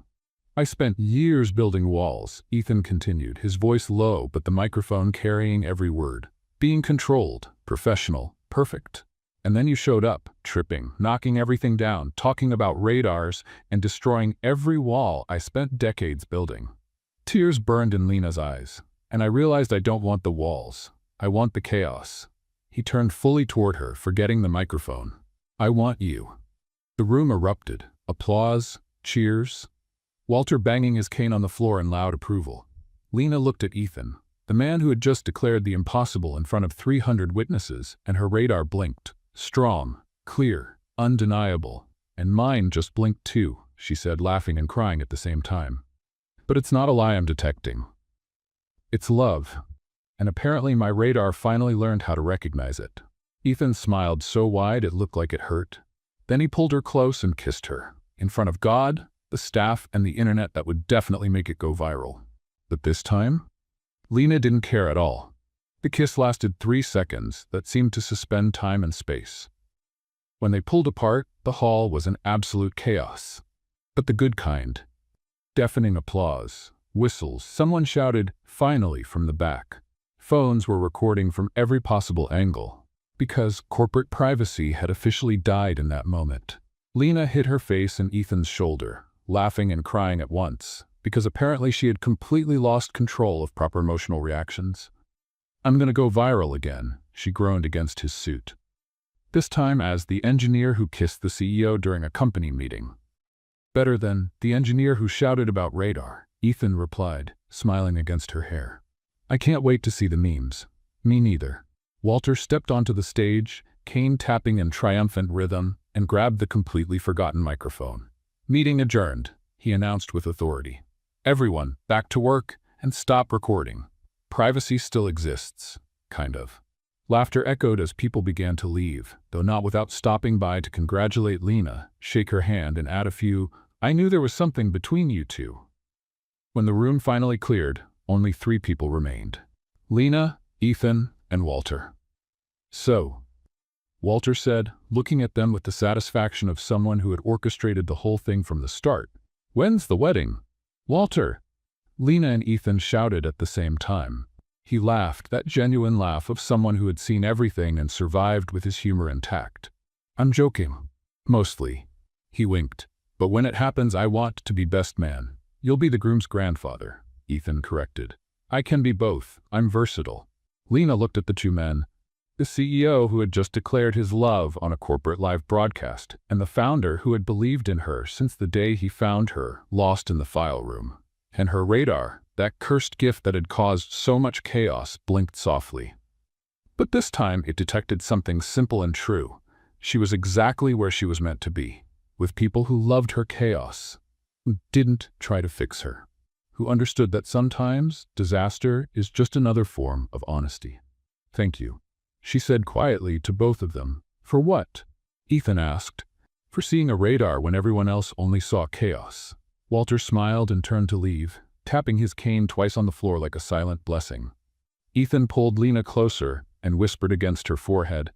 "I spent years building walls," Ethan continued, his voice low but the microphone carrying every word. "Being controlled, professional, perfect. And then you showed up, tripping, knocking everything down, talking about radars, and destroying every wall I spent decades building." Tears burned in Lena's eyes, and I realized I don't want the walls. I want the chaos. He turned fully toward her, forgetting the microphone. "I want you." The room erupted. Applause, cheers. Walter banging his cane on the floor in loud approval. Lena looked at Ethan, the man who had just declared the impossible in front of 300 witnesses, and her radar blinked. "Strong, clear, undeniable. And mine just blinked too," she said, laughing and crying at the same time. "But it's not a lie I'm detecting. It's love. And apparently my radar finally learned how to recognize it." Ethan smiled so wide it looked like it hurt. Then he pulled her close and kissed her, in front of God, the staff, and the internet that would definitely make it go viral. But this time, Lena didn't care at all. The kiss lasted 3 seconds that seemed to suspend time and space. When they pulled apart, the hall was in absolute chaos. But the good kind. Deafening applause, whistles, someone shouted, "Finally," from the back. Phones were recording from every possible angle, because corporate privacy had officially died in that moment. Lena hid her face in Ethan's shoulder, laughing and crying at once, because apparently she had completely lost control of proper emotional reactions. "I'm gonna go viral again," she groaned against his suit. This time as the engineer who kissed the CEO during a company meeting. "Better than the engineer who shouted about radar," Ethan replied, smiling against her hair. "I can't wait to see the memes." "Me neither." Walter stepped onto the stage, cane tapping in triumphant rhythm, and grabbed the completely forgotten microphone. "Meeting adjourned," he announced with authority. "Everyone, back to work, and stop recording. Privacy still exists, kind of." Laughter echoed as people began to leave, though not without stopping by to congratulate Lena, shake her hand, and add a few, "I knew there was something between you two." When the room finally cleared, only 3 people remained: Lena, Ethan, and Walter. "So," Walter said, looking at them with the satisfaction of someone who had orchestrated the whole thing from the start. "When's the wedding?" "Walter!" Lena and Ethan shouted at the same time. He laughed, that genuine laugh of someone who had seen everything and survived with his humor intact. "I'm joking. Mostly." He winked. "But when it happens, I want to be best man." "You'll be the groom's grandfather," Ethan corrected. "I can be both. I'm versatile." Lena looked at the 2 men, the CEO who had just declared his love on a corporate live broadcast, and the founder who had believed in her since the day he found her lost in the file room. And her radar, that cursed gift that had caused so much chaos, blinked softly. But this time it detected something simple and true. She was exactly where she was meant to be, with people who loved her chaos, who didn't try to fix her, who understood that sometimes disaster is just another form of honesty. "Thank you," she said quietly to both of them. "For what?" Ethan asked. "For seeing a radar when everyone else only saw chaos." Walter smiled and turned to leave, tapping his cane twice on the floor like a silent blessing. Ethan pulled Lena closer and whispered against her forehead.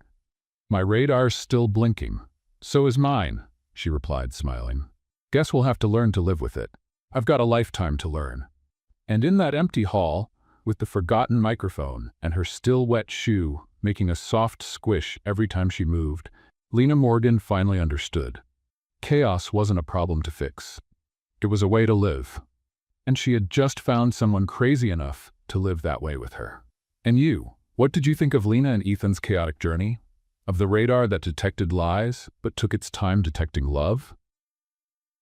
"My radar's still blinking." "So is mine," she replied, smiling. "Guess we'll have to learn to live with it. I've got a lifetime to learn." And in that empty hall, with the forgotten microphone and her still wet shoe making a soft squish every time she moved, Lena Morgan finally understood. Chaos wasn't a problem to fix. It was a way to live. And she had just found someone crazy enough to live that way with her. And you, what did you think of Lena and Ethan's chaotic journey? Of the radar that detected lies but took its time detecting love?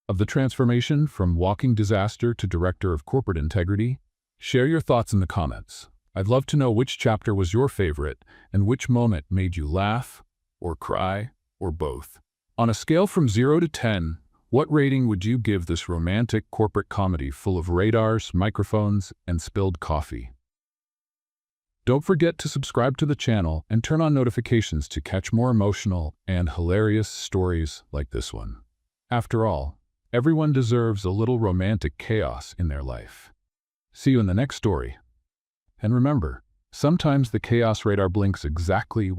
Of the transformation from walking disaster to director of corporate integrity? Share your thoughts in the comments. I'd love to know which chapter was your favorite and which moment made you laugh, or cry, or both. On a scale from 0 to 10, what rating would you give this romantic corporate comedy full of radars, microphones, and spilled coffee? Don't forget to subscribe to the channel and turn on notifications to catch more emotional and hilarious stories like this one. After all, everyone deserves a little romantic chaos in their life. See you in the next story. And remember, sometimes the chaos radar blinks exactly